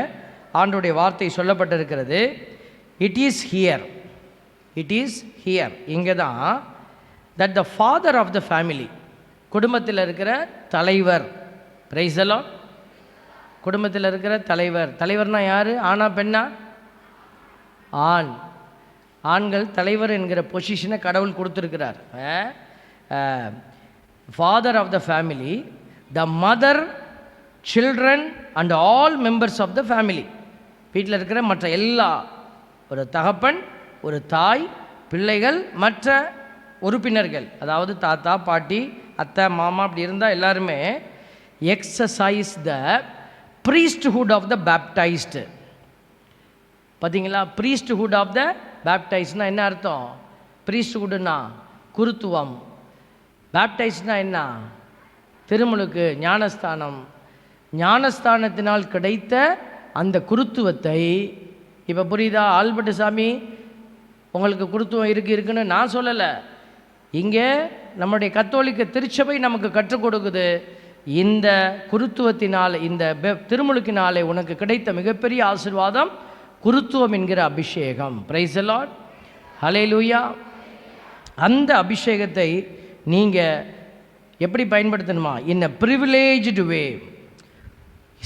Speaker 1: ஆண்டுடைய வார்த்தை சொல்லப்பட்டிருக்கிறது. It is here, it is here, இங்கே தான் that the father of the family, குடும்பத்தில் இருக்கிற தலைவர். பிரைஸ் தி லார்ட், குடும்பத்தில் இருக்கிற தலைவர். தலைவர்னா யார்? ஆணா பெண்ணா? ஆண். ஆண்கள் தலைவர் என்கிற பொசிஷனை கடவுள் கொடுத்துருக்கிறார். Father of the family, the mother, children and all members of the family. வீட்டில் இருக்கிற மற்ற எல்லா, ஒரு தகப்பன், ஒரு தாய், பிள்ளைகள், மற்ற உறுப்பினர்கள், அதாவது தாத்தா, பாட்டி, அத்தை, மாமா, அப்படி இருந்தால் எல்லாருமே exercise the priesthood of the baptized. பார்த்தீங்களா, priesthood of the baptizedனா என்ன அர்த்தம்? priesthoodனா குருத்துவம், பேப்டைஸ்ட்னா என்ன? திருமுழுக்கு, ஞானஸ்தானம். ஞானஸ்தானத்தினால் கிடைத்த அந்த குருத்துவத்தை, இப்போ புரியுதா? ஆல்பர்ட் சாமி உங்களுக்கு குருத்துவம் இருக்குன்னு நான் சொல்லலை, இங்கே நம்முடைய கத்தோலிக்க திருச்சபை நமக்கு கற்றுக் கொடுக்குது. இந்த குருத்துவத்தினால், இந்த திருமுழுக்கினாலே உனக்கு கிடைத்த மிகப்பெரிய ஆசீர்வாதம் குருத்துவம் என்கிற அபிஷேகம். பிரைஸ் தி லார்ட், ஹல்லேலூயா. அந்த அபிஷேகத்தை நீங்கள் எப்படி பயன்படுத்தணுமா? இன் அ ப்ரிவிலேஜ்டு வே,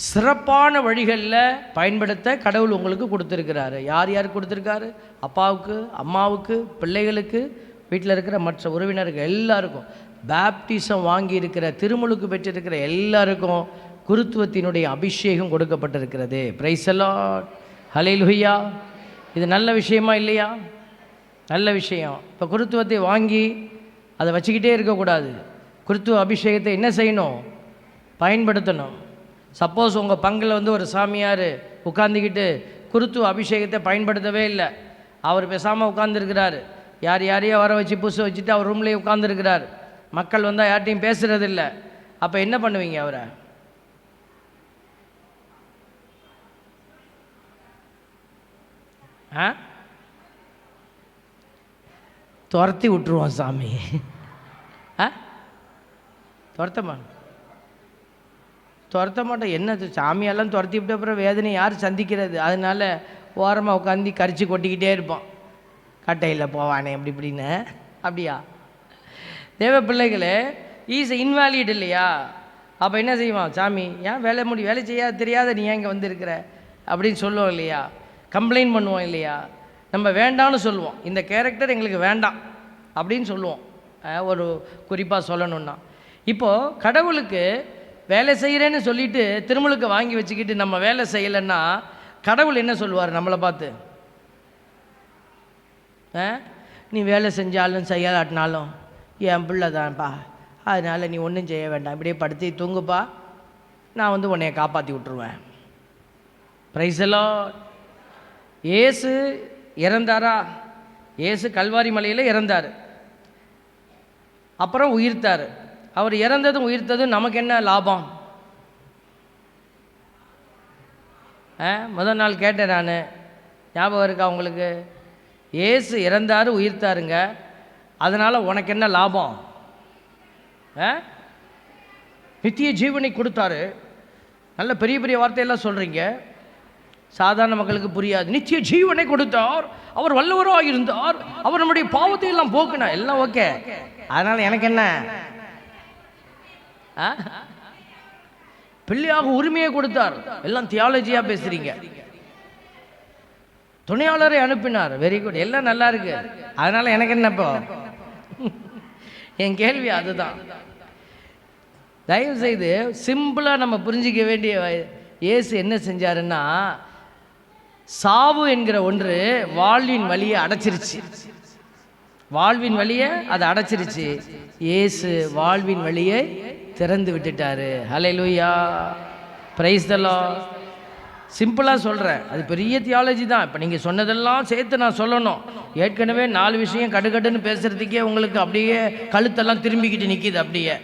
Speaker 1: சிறப்பான வழிகளில் பயன்படுத்த கடவுள் உங்களுக்கு கொடுத்துருக்கிறாரு. யார் யார் கொடுத்துருக்காரு? அப்பாவுக்கு, அம்மாவுக்கு, பிள்ளைகளுக்கு, வீட்டில் இருக்கிற மற்ற உறவினர்கள் எல்லாருக்கும், பேப்டிசம் வாங்கி இருக்கிற, திருமுழுக்கு பெற்றிருக்கிற எல்லாருக்கும் குருத்துவத்தினுடைய அபிஷேகம் கொடுக்கப்பட்டிருக்கிறது. பிரைஸ் தி லார்ட், ஹல்லேலூயா. இது நல்ல விஷயமா இல்லையா? நல்ல விஷயம். இப்போ குருத்துவத்தை வாங்கி அதை வச்சுக்கிட்டே இருக்கக்கூடாது. குருத்துவ அபிஷேகத்தை என்ன செய்யணும்? பயன்படுத்தணும். சப்போஸ் உங்கள் பங்கில் வந்து ஒரு சாமியார் உட்காந்துக்கிட்டு குருத்துவ அபிஷேகத்தை பயன்படுத்தவே இல்லை, அவர் பேசாமல் உட்காந்துருக்கிறாரு, யாரையோ வர வச்சு பூச வச்சுட்டு அவர் ரூம்லேயே உட்காந்துருக்கிறார், மக்கள் வந்தால் யார்ட்டையும் பேசுகிறதில்ல, அப்போ என்ன பண்ணுவீங்க? அவரை துரத்தி விட்டுருவோம் சாமி. துரத்த மாட்டோம். என்ன சாமியெல்லாம் துரத்தி விட்ட அப்புறம் வேதனை யார் சந்திக்கிறது? அதனால ஓரமாக உட்காந்து கரிச்சு கொட்டிக்கிட்டே இருப்போம், கட்டையில் போவானே அப்படி இப்படின்னு. அப்படியா? தேவ பிள்ளைகளே, ஈஸ் இன்வாலிட் இல்லையா? அப்போ என்ன செய்வான் சாமி? ஏன் வேலை செய்ய தெரியாத நீ ஏன் இங்கே வந்திருக்கிற அப்படின்னு சொல்லுவோம் இல்லையா? கம்ப்ளைண்ட் பண்ணுவோம் இல்லையா? நம்ம வேண்டான்னு சொல்லுவோம், இந்த கேரக்டர் எங்களுக்கு வேண்டாம் அப்படின்னு சொல்லுவோம். ஒரு குறிப்பாக சொல்லணுன்னா, இப்போது கடவுளுக்கு வேலை செய்கிறேன்னு சொல்லிவிட்டு திருமுழுக்கு வாங்கி வச்சுக்கிட்டு நம்ம வேலை செய்யலைன்னா கடவுள் என்ன சொல்லுவார் நம்மளை பார்த்து? நீ வேலை செஞ்சாலும் செய்யலாட்டினாலும் என் பிள்ளை தான்ப்பா, அதனால் நீ ஒன்றும் செய்ய வேண்டாம், இப்படியே படுத்து தூங்குப்பா, நான் வந்து உன்னைய காப்பாற்றி விட்டுருவேன். Price the Lord. இயேசு இறந்தாரா? இயேசு கல்வாரி மலையில் இறந்தார், அப்புறம் உயிர்த்தார். அவர் இறந்ததும் உயிர்த்ததும் நமக்கு என்ன லாபம்? முதல் நாள் கேட்டேன் நான், ஞாபகம் இருக்கா உங்களுக்கு? இயேசு இறந்தார் உயிர்த்தாருங்க, அதனால் உனக்கு என்ன லாபம்? நித்திய ஜீவனை கொடுத்தாரு. நல்ல பெரிய பெரிய வார்த்தையெல்லாம் சொல்கிறீங்க, சாதாரண மக்களுக்கு புரியாது. நித்திய ஜீவனை கொடுத்தார், அவர் வல்லவராக இருந்தார், அவர் நம்முடைய பாவத்தை எல்லாம் போக்குனார், எல்லாம் ஓகே. அதனால் எனக்கு என்ன? பிள்ளையாக உரிமையை கொடுத்தார், எல்லாம் தியாலஜியாக பேசுகிறீங்க. துணையாளரை அனுப்பினார், வெரி குட், எல்லாம் நல்லா இருக்கு, அதனால் எனக்கு என்ன? இப்போ என் கேள்வி அதுதான். தயவு செய்து சிம்பிளாக நம்ம புரிஞ்சிக்க வேண்டிய, இயேசு என்ன செஞ்சாருன்னா, சாவு என்கிற ஒன்று வாழ்வின் வழியை அடைச்சிருச்சு. வாழ்வின் வழியை அதை அடைச்சிருச்சு. இயேசு வாழ்வின் வழியை திறந்து விட்டுட்டாரு. ஹல்லேலூயா, பிரைஸ் தி லார்ட். சிம்பிளாக சொல்கிறேன், அது பெரிய தியாலஜி தான். இப்போ நீங்கள் சொன்னதெல்லாம் சேர்த்து நான் சொல்லணும். ஏற்கனவே 4 விஷயம் கடுகடுன்னு பேசுகிறதுக்கே உங்களுக்கு அப்படியே கழுத்தெல்லாம் திரும்பிக்கிட்டு நிற்கிது, அப்படியே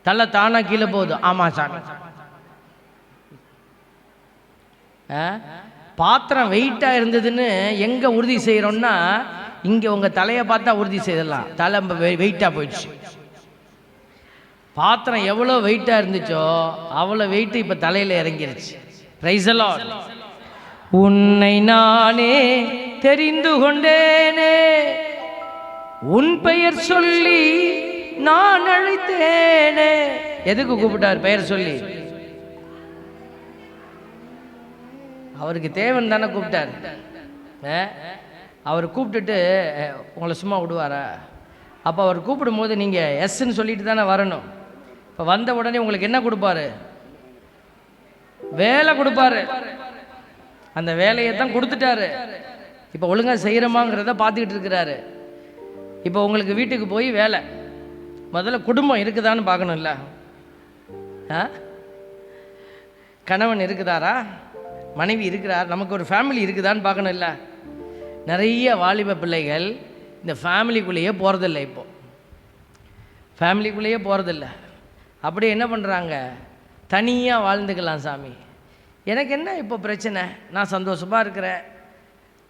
Speaker 1: தலை தானா கீழே போகுது. ஆமாம் சாமி, பாத்திரம் வெயிட்டாக இருந்ததுன்னு எங்கே உறுதி செய்கிறோன்னா, இங்கே உங்கள் தலையை பார்த்தா உறுதி செய்யலாம், தலை வெயிட்டாக போயிடுச்சு. பாத்திரம் எவ்வளோ வெயிட்டாக இருந்துச்சோ அவ்வளோ வெயிட்டு இப்போ தலையில் இறங்கிருச்சு. Price the Lord. உன்னை நானே தெரிந்து கொண்டேனே, உன் பெயர் சொல்லி நான் அழைத்தேனே. எதுக்கு கூப்பிட்டார் பெயர் சொல்லி? அவருக்கு தேவன் தானே கூப்பிட்டார். அவர் கூப்பிட்டுட்டு உங்களை சும்மா விடுவாரா? அப்போ அவர் கூப்பிடும்போது நீங்கள் எஸ்ன்னு சொல்லிட்டு தானே வரணும். இப்போ வந்த உடனே உங்களுக்கு என்ன கொடுப்பாரு? வேலை கொடுப்பாரு. அந்த வேலையை தான் கொடுத்துட்டாரு. இப்போ ஒழுங்காக செய்கிறோமாங்கிறத பார்த்துக்கிட்டு இருக்கிறாரு. இப்போ உங்களுக்கு வீட்டுக்கு போய் வேலை, முதல்ல குடும்பம் இருக்குதான்னு பார்க்கணும்ல. கணவன் இருக்குதாரா, மனைவி இருக்கிறார், நமக்கு ஒரு ஃபேமிலி இருக்குதான்னு பார்க்கணும்ல. நிறைய வாலிப பிள்ளைகள் இந்த ஃபேமிலிக்குள்ளேயே போகிறதில்ல. இப்போது ஃபேமிலிக்குள்ளேயே போகிறதில்ல. அப்படியே என்ன பண்ணுறாங்க? தனியாக வாழ்ந்துக்கலாம் சாமி, எனக்கு என்ன இப்போ பிரச்சனை, நான் சந்தோஷமாக இருக்கிறேன்.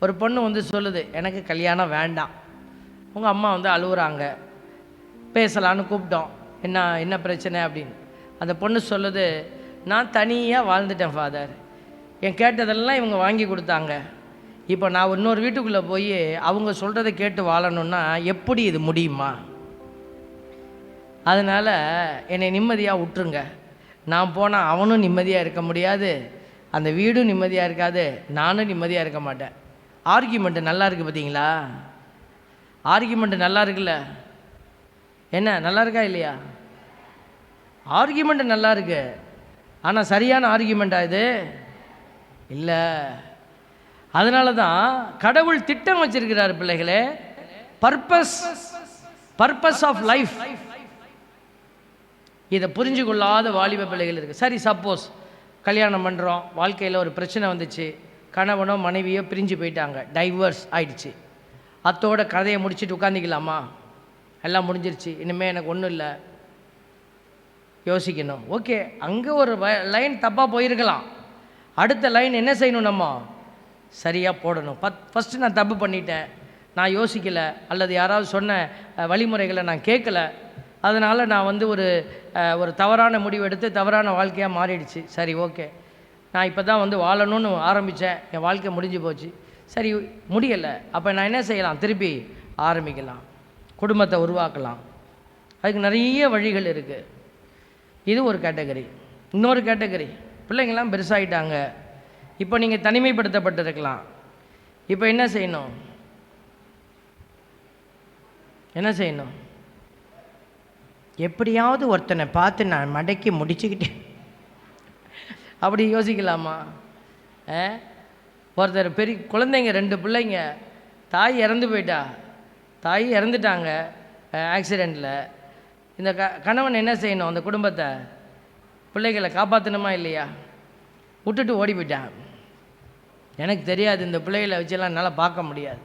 Speaker 1: ஒரு பொண்ணு வந்து சொல்லுது, எனக்கு கல்யாணம் வேண்டாம். உங்கள் அம்மா வந்து அழுகுறாங்க, பேசலான்னு கூப்பிட்டோம், என்ன பிரச்சனை அப்படின்னு. அந்த பொண்ணு சொல்லுது, நான் தனியாக வாழ்ந்துட்டேன் ஃபாதர், என் கேட்டதெல்லாம் இவங்க வாங்கி கொடுத்தாங்க, இப்போ நான் இன்னொரு வீட்டுக்குள்ளே போய் அவங்க சொல்கிறத கேட்டு வாழணுன்னா எப்படி இது முடியுமா? அதனால் என்னை நிம்மதியாக விட்டுருங்க. நான் போனால் அவனும் நிம்மதியாக இருக்க முடியாது, அந்த வீடும் நிம்மதியாக இருக்காது, நானும் நிம்மதியாக இருக்க மாட்டேன். ஆர்கியூமெண்ட்டு நல்லா இருக்குது பார்த்தீங்களா? ஆர்கியூமெண்ட்டு நல்லா இருக்குல்ல? என்ன நல்லா இருக்கா இல்லையா? ஆர்கியூமெண்ட்டு நல்லா இருக்கு, ஆனால் சரியான ஆர்கியூமெண்ட்டா இது? இல்லை. அதனால தான் கடவுள் திட்டம் வச்சிருக்கிறார் பிள்ளைகளே. Purpose of life. இதை புரிஞ்சு கொள்ளாத வாலிப பிள்ளைகள் இருக்குது. சரி, சப்போஸ் கல்யாணம் பண்ணுறோம், வாழ்க்கையில் ஒரு பிரச்சனை வந்துச்சு, கணவனோ மனைவியோ பிரிஞ்சு போயிட்டாங்க, டைவர்ஸ் ஆயிடுச்சு, அத்தோட கதையை முடிச்சுட்டு உட்காந்துக்கலாமா? எல்லாம் முடிஞ்சிருச்சு, இனிமேல் எனக்கு ஒன்றும் இல்லை, யோசிக்கணும். ஓகே, அங்கே ஒரு லைன் தப்பாக போயிருக்கலாம், அடுத்த லைன் என்ன செய்யணும்? நம்ம சரியாக போடணும். ஃபஸ்ட்டு நான் தப்பு பண்ணிட்டேன், நான் யோசிக்கலை, அல்லது யாராவது சொன்ன வழிமுறைகளை நான் கேட்கலை, அதனால் நான் வந்து ஒரு தவறான முடிவு எடுத்து தவறான வாழ்க்கையாக மாறிடுச்சு. சரி, ஓகே, நான் இப்போ தான் வந்து வாழணும்னு ஆரம்பித்தேன், என் வாழ்க்கை முடிஞ்சு போச்சு. சரி, முடியலை, அப்போ நான் என்ன செய்யலாம்? திருப்பி ஆரம்பிக்கலாம், குடும்பத்தை உருவாக்கலாம். அதுக்கு நிறைய வழிகள் இருக்குது. இது ஒரு கேட்டகரி. இன்னொரு கேட்டகரி, பிள்ளைங்கள்லாம் பெருசாகிட்டாங்க, இப்போ நீங்கள் தனிமைப்படுத்தப்பட்டிருக்கலாம், இப்போ என்ன செய்யணும்? என்ன செய்யணும்? எப்படியாவது ஒருத்தனை பார்த்து நான் மடக்கி முடிச்சுக்கிட்டேன் அப்படி யோசிக்கலாமா? ஒருத்தர் பெரிய குழந்தைங்க, 2 பிள்ளைங்க, தாய் இறந்து போயிட்டா, தாய் இறந்துட்டாங்க ஆக்சிடெண்ட்டில். இந்த கணவன் என்ன செய்யணும்? அந்த குடும்பத்தை, பிள்ளைகளை காப்பாற்றணுமா இல்லையா? விட்டுட்டு ஓடி போயிட்டான். எனக்கு தெரியாது, இந்த பிள்ளைகளை வச்செல்லாம் என்னால் பார்க்க முடியாது.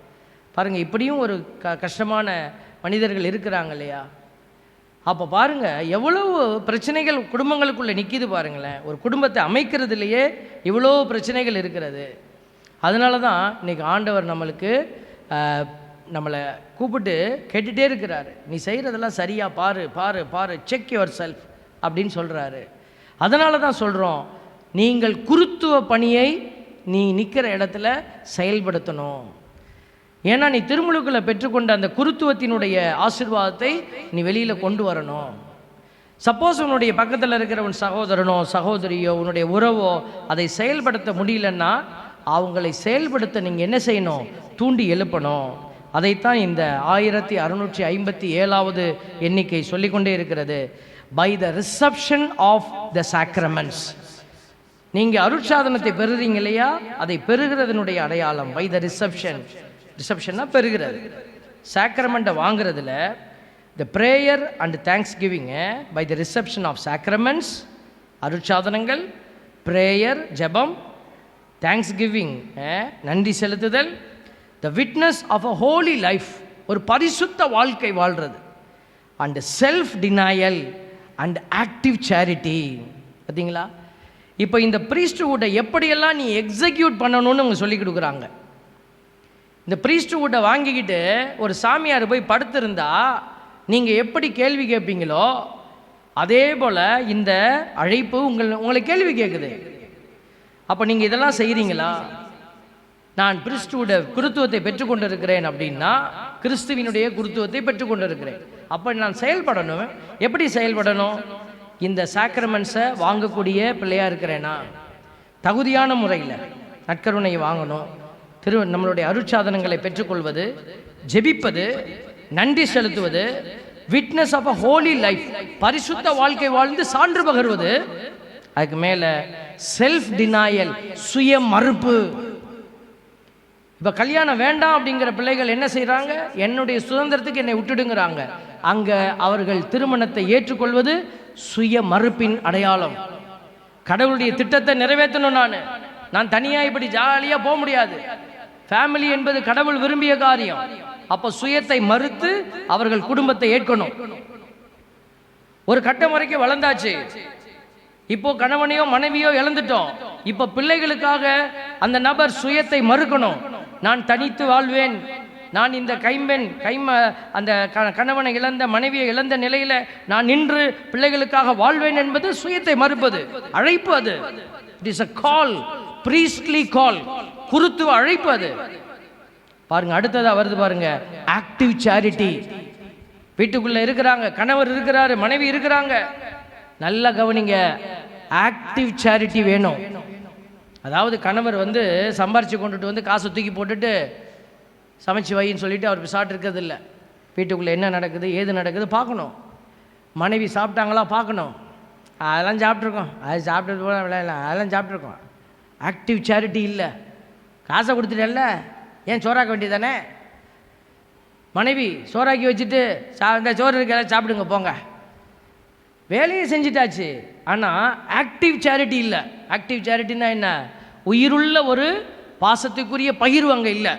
Speaker 1: பாருங்கள், இப்படியும் ஒரு கஷ்டமான மனிதர்கள் இருக்கிறாங்க இல்லையா? அப்போ பாருங்கள், எவ்வளவு பிரச்சனைகள் குடும்பங்களுக்குள்ளே நிற்கிது பாருங்களேன். ஒரு குடும்பத்தை அமைக்கிறதுலையே இவ்வளோ பிரச்சனைகள் இருக்கிறது. அதனால தான் இன்றைக்கி ஆண்டவர் நம்மளை கூப்பிட்டு கேட்டுகிட்டே இருக்கிறாரு, நீ செய்கிறதெல்லாம் சரியா பாரு பாரு பாரு, செக் யுவர் செல்ஃப் அப்படின்னு சொல்கிறாரு. அதனால தான் சொல்கிறோம், நீங்கள் குருத்துவ பணியை நீ நிற்கிற இடத்துல செயல்படுத்தணும். ஏன்னா நீ திருமுழுக்குள்ள பெற்றுக்கொண்ட அந்த குருத்துவத்தினுடைய ஆசீர்வாதத்தை நீ வெளியில் கொண்டு வரணும். சப்போஸ் உன்னுடைய பக்கத்தில் இருக்கிற உன் சகோதரனோ சகோதரியோ உன்னுடைய உறவோ அதை செயல்படுத்த முடியலன்னா அவங்களை செயல்படுத்த நீங்கள் என்ன செய்யணும்? தூண்டி எழுப்பணும். அதைத்தான் இந்த 1657வது எண்ணிக்கை சொல்லிக்கொண்டே இருக்கிறது. By the reception of the sacraments. நீங்கள் அருட்சாதனத்தை பெறுறீங்க இல்லையா, அதை பெறுகிறதனுடைய அடையாளம் பை த ரிசப்ஷன். ரிசப்ஷன்னா பெறுகிறது. சாக்ரமெண்ட்டை வாங்குறதுல the prayer and thanksgiving by the reception of sacraments, அருட்சாதனங்கள், ப்ரேயர் ஜெபம், தேங்க்ஸ் கிவிங் நன்றி செலுத்துதல், the witness of a holy life, ஒரு பரிசுத்த வாழ்க்கை வாழ்கிறது, and self denial and active charity. பார்த்தீங்களா? இப்போ இந்த ப்ரீஸ்ட்ஹுட்டை எப்படியெல்லாம் நீ எக்ஸிக்யூட் பண்ணணும்னு அவங்க சொல்லி கொடுக்குறாங்க. இந்த ப்ரீஸ்ட்ஹுட்டை வாங்கிக்கிட்டு ஒரு சாமியார் போய் படுத்திருந்தா நீங்கள் எப்படி கேள்வி கேட்பீங்களோ அதே போல் இந்த அழைப்பு உங்களை கேள்வி கேட்குது. அப்போ நீங்கள் இதெல்லாம் செய்கிறீங்களா? நான் கிறிஸ்துவோட குருத்துவத்தை பெற்றுக்கொண்டு இருக்கிறேன் அப்படின்னா கிறிஸ்துவினுடைய குருத்துவத்தை பெற்றுக்கொண்டு இருக்கிறேன். அப்போ நான் செயல்படணும். எப்படி செயல்படணும்? இந்த சாக்ரமெண்ட்ஸை வாங்கக்கூடிய பிள்ளையாக இருக்கிறேன்னா தகுதியான முறையில் நற்கருணையை வாங்கணும். நம்மளுடைய அருட்சாதனங்களை பெற்றுக்கொள்வது, ஜெபிப்பது, நன்றி செலுத்துவது, witness of a holy life, பரிசுத்த வாழ்க்கை வாழ்ந்து சான்று பகர்வது, அதுக்கு மேலே செல்ஃப் டினாயல், சுய மறுப்பு. இப்போ கல்யாணம் வேண்டாம் அப்படிங்கிற பிள்ளைகள் என்ன செய்கிறாங்க? என்னுடைய சுதந்திரத்துக்கு என்னை விட்டுடுங்கிறாங்க. அங்கே அவர்கள் திருமணத்தை ஏற்றுக்கொள்வது சுய மறுப்பின் அடையாளம். கடவுளுடைய திட்டத்தை நிறைவேற்றணும். நான் தனியாக இப்படி ஜாலியாக போக முடியாது. ஃபேமிலி என்பது கடவுள் விரும்பிய காரியம். அப்போ சுயத்தை மறுத்து அவர்கள் குடும்பத்தை ஏற்கணும். ஒரு கட்டம் வரைக்கும் வளர்ந்தாச்சு. இப்போ கணவனையோ மனைவியோ இழந்துட்டோம். இப்போ பிள்ளைகளுக்காக அந்த நபர் சுயத்தை மறுக்கணும். நான் தனித்து வாழ்வேன், நான் இந்த அந்த கணவனை இழந்த மனைவியை இழந்த நிலையில் நான் நின்று பிள்ளைகளுக்காக வாழ்வேன் என்பது சுயத்தை மறுப்பது, அழைப்பு. அது it is a call, priestly call, குருத்துவ அழைப்பு. அது பாருங்க, அடுத்ததா வருது பாருங்க, ஆக்டிவ் சேரிட்டி. வீட்டுக்குள்ள இருக்கிறாங்க, கணவர் இருக்கிறாரு, மனைவி இருக்கிறாங்க, நல்லா கவனிங்க, ஆக்டிவ் சேரிட்டி வேணும். அதாவது கணவர் சம்பாரிச்சு கொண்டுட்டு காசை தூக்கி போட்டுட்டு சமைச்சு வைன்னு சொல்லிட்டு அவர் சாப்பிட்டு இருக்கிறது இல்லை. வீட்டுக்குள்ளே என்ன நடக்குது ஏது நடக்குது பார்க்கணும். மனைவி சாப்பிட்டாங்களா பார்க்கணும். அதெல்லாம் சாப்பிட்ருக்கோம், அது சாப்பிட்டது போல விளையாடலாம், அதெல்லாம் சாப்பிட்ருக்கோம். ஆக்டிவ் சேரிட்டி இல்லை. காசை கொடுத்துட்டேன்ல, ஏன் சோறாக்க வேண்டியதானே? மனைவி சோறாக்கி வச்சுட்டு இந்த சோறு இருக்க சாப்பிடுங்க போங்க, வேலையை செஞ்சிட்டாச்சு. ஆனால் ஆக்டிவ் சேரிட்டி இல்லை. ஆக்டிவ் சேரிட்டின்னா என்ன? உயிருள்ள ஒரு பாசத்துக்குரிய பகிர்வு அங்கே இல்லை.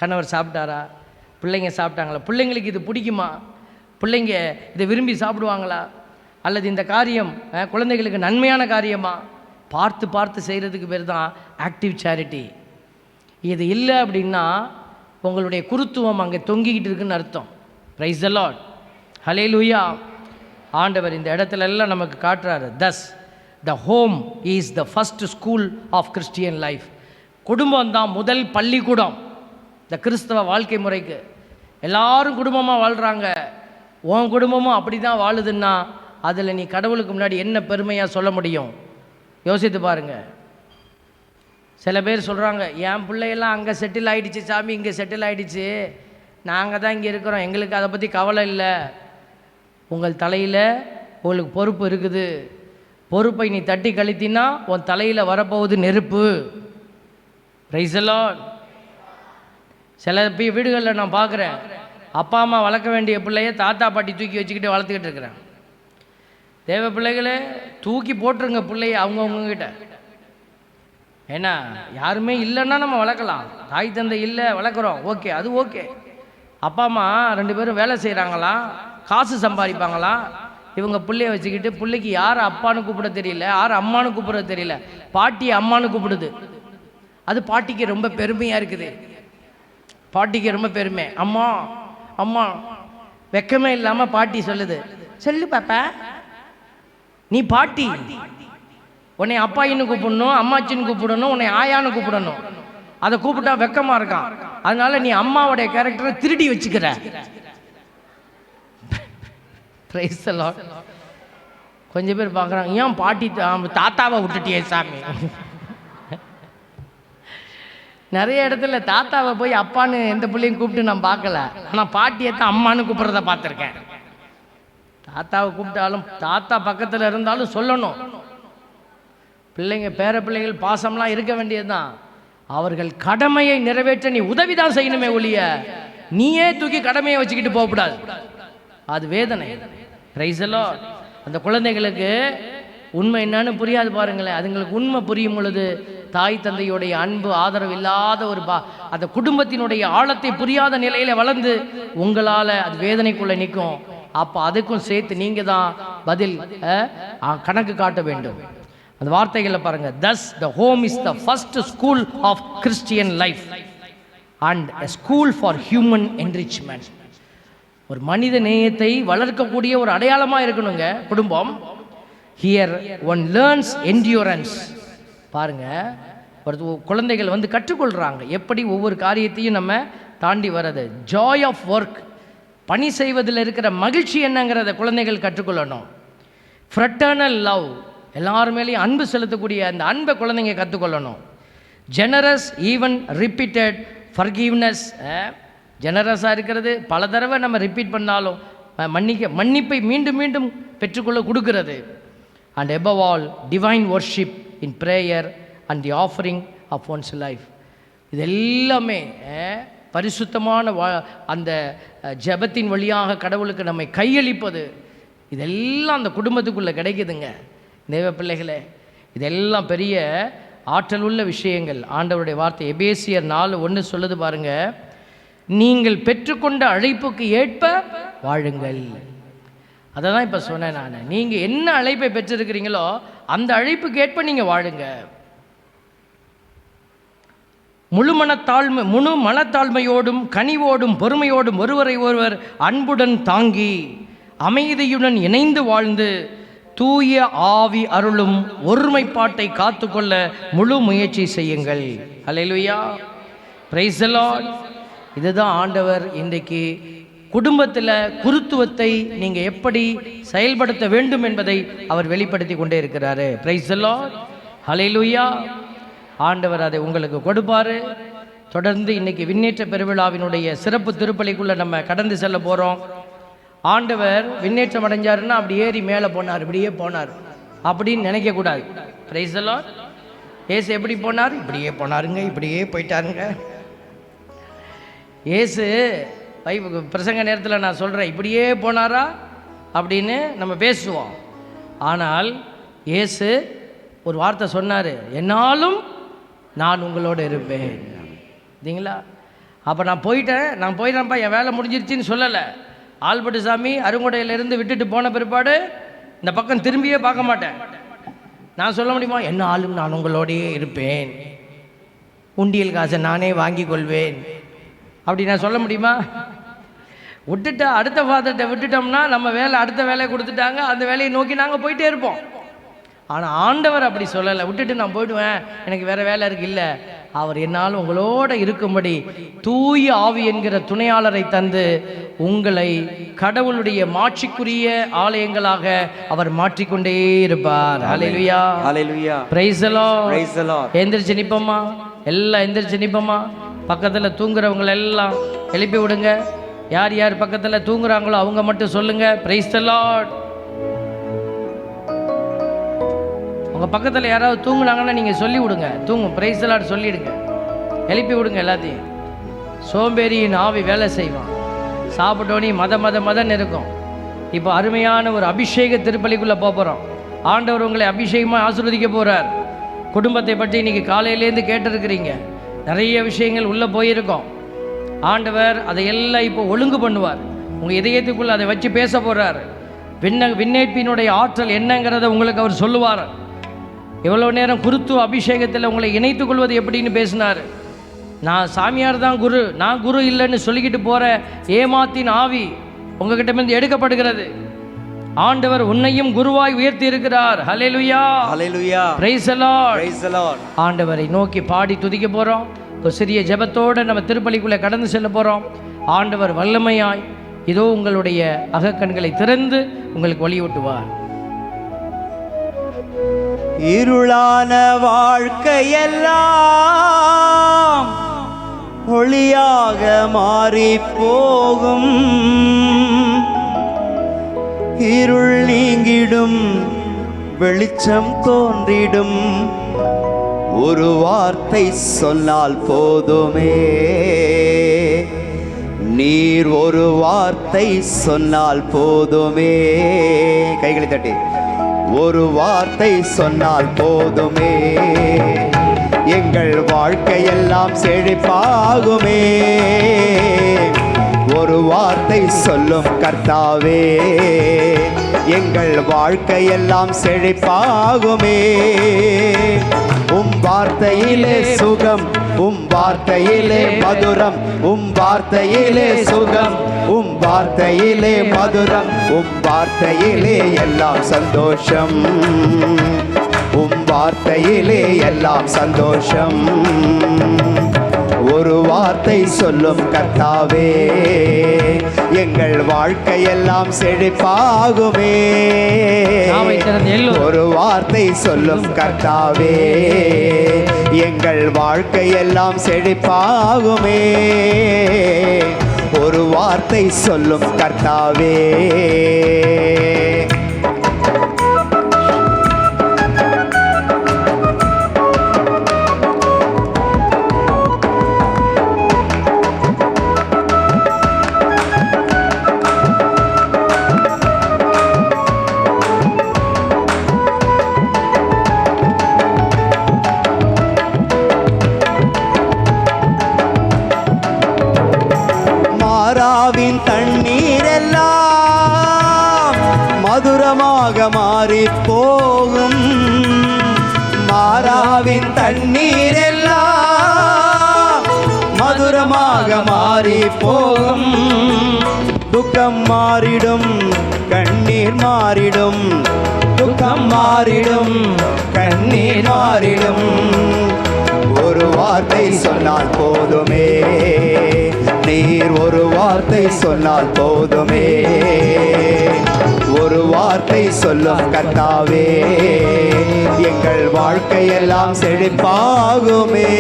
Speaker 1: கணவர் சாப்பிட்டாரா, பிள்ளைங்க சாப்பிட்டாங்களா, பிள்ளைங்களுக்கு இது பிடிக்குமா, பிள்ளைங்க இதை விரும்பி சாப்பிடுவாங்களா, அல்லது இந்த காரியம் குழந்தைகளுக்கு நன்மையான காரியமா, பார்த்து பார்த்து செய்கிறதுக்கு பேர் தான் ஆக்டிவ் சேரிட்டி. இது இல்லை அப்படின்னா உங்களுடைய குருத்துவம் அங்கே தொங்கிக்கிட்டு இருக்குன்னு அர்த்தம். Praise the Lord, hallelujah. ஆண்டவர் இந்த இடத்துல எல்லாம் நமக்கு காட்டுறாரு. Thus the home is the first school of Christian life. குடும்பம் தான் முதல் பள்ளிக்கூடம் இந்த கிறிஸ்தவ வாழ்க்கை முறைக்கு. எல்லாரும் குடும்பமாக வாழ்கிறாங்க, உன் குடும்பமும் அப்படி தான் வாழுதுன்னா அதில் நீ கடவுளுக்கு முன்னாடி என்ன பெருமையாக சொல்ல முடியும்? யோசித்து பாருங்க. சில பேர் சொல்கிறாங்க, என் பிள்ளையெல்லாம் அங்கே செட்டில் ஆகிடுச்சு சாமி, இங்கே செட்டில் ஆகிடுச்சு, நாங்கள் தான் இங்கே இருக்கிறோம், எங்களுக்கு அதை பற்றி கவலை இல்லை. உங்கள் தலையில் உங்களுக்கு பொறுப்பு இருக்குது. பொறுப்பை நீ தட்டி கழித்தினா உன் தலையில் வரப்போகுது நெருப்பு. Price the Lord. சில வீடுகளில் நான் பார்க்குறேன், அப்பா அம்மா வளர்க்க வேண்டிய பிள்ளைய தாத்தா பாட்டி தூக்கி வச்சுக்கிட்டு வளர்த்துக்கிட்டு இருக்கிறேன். தேவ பிள்ளைகளே, தூக்கி போட்டுருங்க பிள்ளைய அவங்கவுங்ககிட்ட. ஏன்னா யாருமே இல்லைன்னா நம்ம வளர்க்கலாம், தாய் தந்தை இல்லை வளர்க்குறோம், ஓகே, அது ஓகே. அப்பா அம்மா 2 பேரும் வேலை செய்கிறாங்களாம், காசு சம்பாதிப்பாங்களாம். இவங்க பிள்ளைய வச்சுக்கிட்டு பிள்ளைக்கு யார் அப்பான்னு கூப்பிட தெரியல, யார் அம்மானு கூப்பிட தெரியல, பாட்டி அம்மானு கூப்பிடுது. அது பாட்டிக்கு ரொம்ப பெருமையாக இருக்குது. பாட்டிக்கு ரொம்ப பெருமை. அம்மா அம்மா வெக்கமே இல்லாமல் பாட்டி சொல்லுது, சொல்லு பாப்பா நீ பாட்டி, உன்னை அப்பாயின்னு கூப்பிடணும், அம்மாச்சின்னு கூப்பிடணும், உன்னை ஆயான்னு கூப்பிடணும். அதை கூப்பிட்டா வெக்கமா இருக்கான். அதனால நீ அம்மாவுடைய கேரக்டரை திருடி வச்சுக்கிற. Price the Lord. கொஞ்சம் பேர் பார்க்குறாங்க, ஏன் பாட்டி தாத்தாவை விட்டுட்டியே சாமி. நிறைய இடத்துல தாத்தாவை போய் அப்பான்னு எந்த பிள்ளையும் கூப்பிட்டு நான் பார்க்கல, ஆனால் பாட்டியை தான் அம்மானு கூப்பிட்றத பார்த்துருக்கேன். தாத்தாவை கூப்பிட்டாலும் தாத்தா பக்கத்தில் இருந்தாலும் சொல்லணும். பிள்ளைங்க பேர பிள்ளைகள் பாசம்லாம் இருக்க வேண்டியது தான். அவர்கள் கடமையை நிறைவேற்ற நீ உதவி தான் செய்யணுமே ஒழிய நீயே தூக்கி கடமையை வச்சுக்கிட்டு போகக்கூடாது. அது வேதனை. Price the Lord. அந்த குழந்தைகளுக்கு உண்மை என்னன்னு புரியாது பாருங்களேன். அதுங்களுக்கு உண்மை புரியும் பொழுது தாய் தந்தையுடைய அன்பு ஆதரவு இல்லாத ஒரு அந்த குடும்பத்தினுடைய ஆழத்தை புரியாத நிலையில வளர்ந்து உங்களால் அது வேதனைக்குள்ளே நிற்கும். அப்போ அதுக்கும் சேர்த்து நீங்கள் தான் பதில் கணக்கு காட்ட வேண்டும். அந்த வார்த்தைகளை பாருங்க. thus the home is the first school of Christian life and a school for human enrichment. ஒரு மனித நேயத்தை வளர்க்கக்கூடிய ஒரு அடையாளமாக இருக்கணுங்க குடும்பம். here one learns endurance. பாருங்க, ஒரு குழந்தைகள் வந்து கற்றுக்கொள்கிறாங்க எப்படி ஒவ்வொரு காரியத்தையும் நம்ம தாண்டி வர்றது. joy of work, பணி செய்வதில் இருக்கிற மகிழ்ச்சி என்னங்கிறத குழந்தைகள் கற்றுக்கொள்ளணும். fraternal love, எல்லார் மேலேயும் அன்பு செலுத்தக்கூடிய அந்த அன்பை குழந்தைங்க கற்றுக்கொள்ளணும். ஜெனரஸ் ஈவன் ரிப்பீட்டட் ஃபர்கிவ்னஸ், ஜெனரஸாக இருக்கிறது, பல தடவை நம்ம ரிப்பீட் பண்ணாலும் மன்னிப்பை மீண்டும் மீண்டும் பெற்றுக்கொள்ள கொடுக்கிறது. And above all divine worship in prayer and the offering of one's life. இது எல்லாமே பரிசுத்தமான அந்த ஜெபத்தின் வழியாக கடவுளுக்கு நம்மை கையளிப்பது, இதெல்லாம் அந்த குடும்பத்துக்குள்ளே கிடைக்குதுங்க தேவ பிள்ளைகளே. இதெல்லாம் பெரிய ஆற்றல் உள்ள விஷயங்கள். ஆண்டவருடைய வார்த்தை எபேசியர் 4:1 சொல்லுது பாருங்க, நீங்கள் பெற்றுக்கொண்ட அழைப்புக்கு ஏற்ப வாழுங்கள். அதை தான் இப்போ சொன்னேன் நான். நீங்கள் என்ன அழைப்பை பெற்றிருக்கிறீங்களோ அந்த அழைப்புக்கு ஏற்ப நீங்கள் வாழுங்க. முழு மனத்தாழ்மையோடும் கனிவோடும் பொறுமையோடும் ஒருவரை ஒருவர் அன்புடன் தாங்கி அமைதியுடன் இணைந்து வாழ்ந்து தூய ஆவி அருளும் ஒருமைப்பாட்டை காத்துக்கொள்ள முழு முயற்சி செய்யுங்கள். அல்லேலூயா, பிரைஸ் தி லார்ட். இதுதான் ஆண்டவர் இன்றைக்கு குடும்பத்தில் குருத்துவத்தை நீங்கள் எப்படி செயல்படுத்த வேண்டும் என்பதை அவர் வெளிப்படுத்தி கொண்டே இருக்கிறாரு. பிரைஸ் தி லார்ட், அல்லேலூயா. ஆண்டவர் அதை உங்களுக்கு கொடுப்பாரு. தொடர்ந்து இன்னைக்கு விண்ணேற்ற பெருவிழாவினுடைய சிறப்பு திருப்பலிக்குள்ளே நம்ம கடந்து செல்ல போகிறோம். ஆண்டவர் விண்ணேற்றம் அடைஞ்சாருன்னா அப்படி ஏறி மேலே போனார், இப்படியே போனார் அப்படின்னு நினைக்கக்கூடாது. Price the Lord. ஏசு எப்படி போனார்? இப்படியே போனாருங்க, இப்படியே போயிட்டாருங்க. ஏசு பிரசங்க நேரத்தில் நான் சொல்கிறேன், இப்படியே போனாரா அப்படின்னு நம்ம பேசுவோம். ஆனால் ஏசு ஒரு வார்த்தை சொன்னார், என்னாலும் நான் உங்களோட இருப்பேன். சரிங்களா? அப்போ நான் போயிட்டேன்ப்பா, என் வேலை முடிஞ்சிருச்சின்னு சொல்லலை. ஆல்பர்ட் சாமி அருங்கொடையிலேருந்து விட்டுட்டு போன பிற்பாடு இந்த பக்கம் திரும்பியே பார்க்க மாட்டேன். நான் சொல்ல முடியுமா, என்னாலும் நான் உங்களோடையே இருப்பேன், உண்டியல் காசை நானே வாங்கி கொள்வேன் அப்படி நான் சொல்ல முடியுமா? விட்டுட்டா அடுத்த ஃபாதர்கிட்ட விட்டுட்டோம்னா நம்ம வேலை, அடுத்த வேலையை கொடுத்துட்டாங்க, அந்த வேலையை நோக்கி நாங்கள் போயிட்டே இருப்போம். ஆனால் ஆண்டவர் அப்படி சொல்லலை. விட்டுட்டு நான் போயிடுவேன், எனக்கு வேறு வேலை இருக்குது, இல்லை அவர் என்னால் உங்களோட இருக்கும்படி தூய ஆவி என்கிற துணையாளரை தந்து உங்களை கடவுளுடைய மாட்சிக்குரிய ஆலயங்களாக அவர் மாற்றிக்கொண்டே இருப்பார். Hallelujah,
Speaker 3: hallelujah,
Speaker 1: praise the Lord,
Speaker 3: praise the Lord.
Speaker 1: எந்திரிச்சு நிப்போமா, எல்லாம் எந்திரிச்சு நிப்போமா. பக்கத்தில் தூங்குறவங்க எல்லாம் எழுப்பி விடுங்க. யார் யார் பக்கத்தில் தூங்குறாங்களோ அவங்க மட்டும் சொல்லுங்க, பிரைஸ் தி லார்ட். உங்கள் பக்கத்தில் யாராவது தூங்குனாங்கன்னா நீங்கள் சொல்லி விடுங்க, தூங்கும் பிரைஸ் தி லார்ட் சொல்லிவிடுங்க, எழுப்பி விடுங்க எல்லாத்தையும். சோம்பேறியின் ஆவி வேலை செய்வான், சாப்பிட்டோன்னே மதன்னு இருக்கும். இப்போ அருமையான ஒரு அபிஷேக திருப்பலிக்குள்ளே போகிறோம். ஆண்டவர் உங்களை அபிஷேகமாக ஆசீர்வதிக்க போகிறார். குடும்பத்தை பற்றி இன்றைக்கி காலையிலேருந்து கேட்டிருக்கிறீங்க, நிறைய விஷயங்கள் உள்ளே போயிருக்கோம். ஆண்டவர் அதையெல்லாம் இப்போ ஒழுங்கு பண்ணுவார். உங்கள் இதயத்துக்குள்ளே அதை வச்சு பேச போகிறார். விண்ணேற்பினுடைய ஆற்றல் என்னங்கிறத உங்களுக்கு அவர் சொல்லுவார். எவ்வளோ நேரம் குருத்துவ அபிஷேகத்தில் உங்களை இணைத்துக் கொள்வது எப்படின்னு பேசினார். நான் சாமியார் தான் குரு, நான் குரு இல்லைன்னு சொல்லிக்கிட்டு போகிற ஏமாத்தின் ஆவி உங்ககிட்ட எடுக்கப்படுகிறது. ஆண்டவர் உன்னையும் குருவாய் உயர்த்தி இருக்கிறார். Hallelujah,
Speaker 3: hallelujah,
Speaker 1: praise the Lord,
Speaker 3: praise the Lord.
Speaker 1: ஆண்டவரை நோக்கி பாடி துதிக்க போகிறோம். ஒரு சிறிய ஜெபத்தோடு நம்ம திருப்பலிக்குள்ளே கடந்து செல்ல போகிறோம். ஆண்டவர் வல்லமையாய் இதோ உங்களுடைய அகக்கண்களை திறந்து உங்களுக்கு வழியூட்டுவார்.
Speaker 3: இருளான வாழ்க்கையெல்லாம் ஒளியாக மாறி போகும். இருள் நீங்கிடும், வெளிச்சம் தோன்றிடும். ஒரு வார்த்தை சொன்னால் போதுமே, நீர் ஒரு வார்த்தை சொன்னால் போதுமே. கைகளை தட்டி, ஒரு வார்த்தை சொன்னால் போதுமே, எங்கள் வாழ்க்கையெல்லாம் செழிப்பாகுமே. ஒரு வார்த்தை சொல்லும் கர்த்தாவே, எங்கள் வாழ்க்கையெல்லாம் செழிப்பாகுமே. வார்த்தையிலே சுகம், வார்த்தையிலே மதுரம், வார்த்தையிலே சுகம், வார்த்தையிலே மதுரம், வார்த்தையிலே எல்லாம் சந்தோஷம், வார்த்தையிலே எல்லாம் சந்தோஷம். ஒரு வார்த்தை சொல்லும் கர்த்தாவே, எங்கள் வாழ்க்கையெல்லாம் செழிப்பாகுமே. ஒரு வார்த்தை சொல்லும் கர்த்தாவே, எங்கள் வாழ்க்கையெல்லாம் செழிப்பாகுமே. ஒரு வார்த்தை சொல்லும் கர்த்தாவே. மாறாவின் தண்ணீரெல்லாம் மதுரமாக மாறி போகும். மாறாவின் தண்ணீரெல்லாம் மதுரமாக மாறி போகும். துக்கம் மாறிடும், கண்ணீர் மாறிடும். துக்கம் மாறிடும், கண்ணீர் மாறிடும். ஒரு வார்த்தை சொன்னால் போதுமே, நீர் ஒரு வார்த்தை சொன்னால் போதுமே. ஒரு வார்த்தை சொல்லும் கர்த்தாவே, எங்கள் வாழ்க்கையெல்லாம் செழிப்பாகுமே.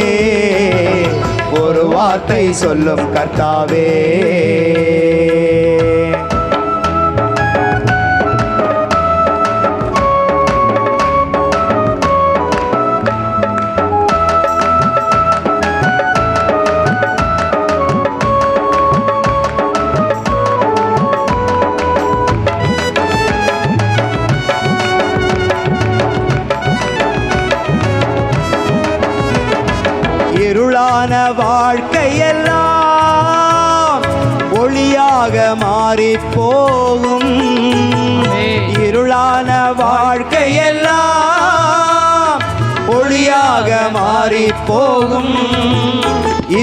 Speaker 3: ஒரு வார்த்தை சொல்லும் கர்த்தாவே. இருளான வாழ்க்கையெல்லாம் ஒளியாக மாறி போகும். இருளான வாழ்க்கையெல்லாம் ஒளியாக மாறி போகும்.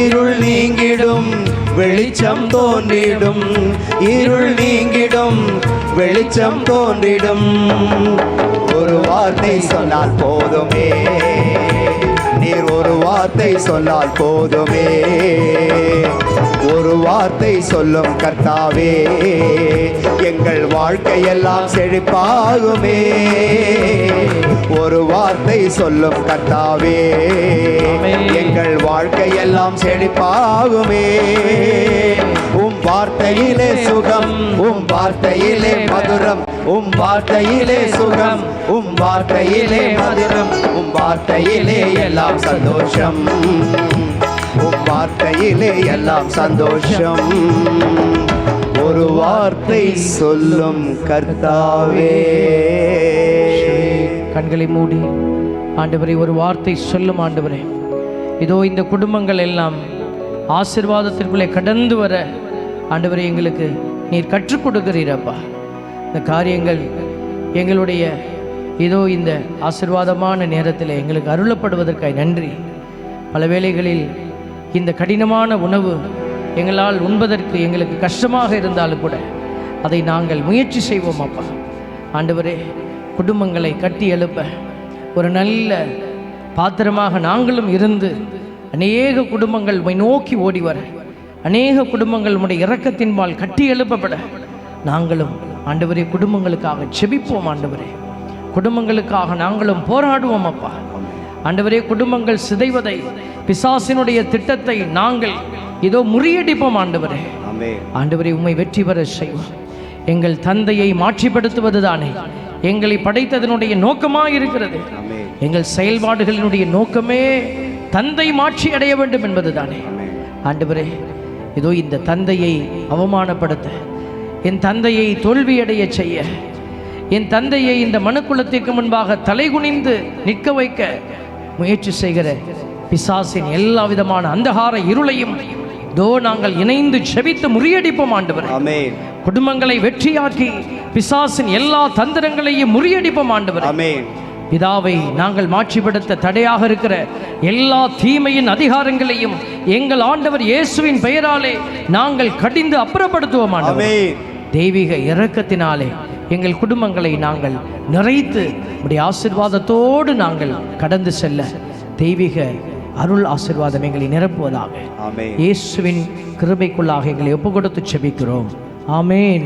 Speaker 3: இருள் நீங்கிடும், வெளிச்சம் தோன்றிடும். இருள் நீங்கிடும், வெளிச்சம் தோன்றிடும். ஒரு வார்த்தை சொன்னால் போதுமே, நீர் ஒரு வார்த்தை சொன்னால் போதுமே, ஒரு வார்த்தை சொல்லும் கர்த்தாவே, எங்கள் வாழ்க்கையெல்லாம் செழிப்பாகுமே. ஒரு வார்த்தை சொல்லும் கர்த்தாவே, எங்கள் வாழ்க்கையெல்லாம் செழிப்பாகுமே. உம் வார்த்தையிலே சுகம், உம் வார்த்தையிலே மதுரம், உம் வார்த்தையிலே சுகம், உம் வார்த்தையிலே மதுரம், உம் வார்த்தையிலே எல்லாம் சந்தோஷம், உம் வார்த்தையிலே எல்லாம் சந்தோஷம். ஒரு வார்த்தை சொல்லும் கர்த்தாவே.
Speaker 1: கண்களை மூடி ஆண்டவரே ஒரு வார்த்தை சொல்லும் ஆண்டவரே. இதோ இந்த குடும்பங்கள் எல்லாம் ஆசீர்வாதத்திற்குள்ளே கடந்து வர ஆண்டவரே எங்களுக்கு நீர் கற்றுக் கொடுக்கிறீரப்பா. இந்த காரியங்கள் எங்களுடைய இதோ இந்த ஆசீர்வாதமான நேரத்தில் எங்களுக்கு அருளப்படுவதற்காக நன்றி. பல வேளைகளில் இந்த கடினமான உணவு எங்களால் உண்பதற்கு எங்களுக்கு கஷ்டமாக இருந்தாலும் கூட அதை நாங்கள் முயற்சி செய்வோம் அப்பா. ஆண்டவரே குடும்பங்களை கட்டி எழுப்ப ஒரு நல்ல பாத்திரமாக நாங்களும் இருந்து அநேக குடும்பங்கள் உம்மை நோக்கி ஓடி வர, அநேக குடும்பங்கள் உம்முடைய இரக்கத்தின்பால் கட்டி எழுப்பப்பட நாங்களும் ஆண்டவரே குடும்பங்களுக்காக செபிப்போம். ஆண்டவரே குடும்பங்களுக்காக நாங்களும் போராடுவோம் அப்பா. ஆண்டவரே குடும்பங்கள் சிதைவதை, பிசாசினுடைய திட்டத்தை நாங்கள் இதோ முறியடிப்போம் ஆண்டவரே. ஆண்டவரே உம்மை வெற்றி பெற செய்வோம். எங்கள் தந்தையை மாற்றிப்படுத்துவது தானே எங்களை படைத்ததனுடைய நோக்கமாக இருக்கிறது. எங்கள் செயல்பாடுகளினுடைய நோக்கமே தந்தை மாற்றி அடைய வேண்டும் என்பது தானே. ஆண்டவரே இதோ இந்த தந்தையை அவமானப்படுத்த, என் தந்தையை தோல்வியடைய செய்ய, என் தந்தையை இந்த மனுக்குலத்திற்கு முன்பாக தலைகுனிந்து நிற்க வைக்க முயற்சி செய்கிற பிசாசின் எல்லா விதமான அந்தகார இருளையும் இதோ நாங்கள் இணைந்து செபித்து முறியடிப்போம் ஆண்டவரே. குடும்பங்களை வெற்றியாக்கி பிசாசின் எல்லா தந்திரங்களையும் முறியடிப்போம் ஆண்டவரே. பிதாவை நாங்கள் மாட்சிப்படுத்த தடையாக இருக்கிற எல்லா தீமையின் அதிகாரங்களையும் எங்கள் ஆண்டவர் இயேசுவின் பெயராலே நாங்கள் கடிந்து அப்புறப்படுத்துவோம் ஆண்டவரே. தெய்வீக இரக்கத்தினாலே எங்கள் குடும்பங்களை நாங்கள் நிறைத்து உடைய ஆசீர்வாதத்தோடு நாங்கள் கடந்து செல்ல தெய்வீக அருள் ஆசீர்வாதம் எங்களை நிரப்புவதாக இயேசுவின் கிருபைக்குள்ளாக எங்களை ஒப்புக்கொடுத்து செபிக்கிறோம். ஆமென்.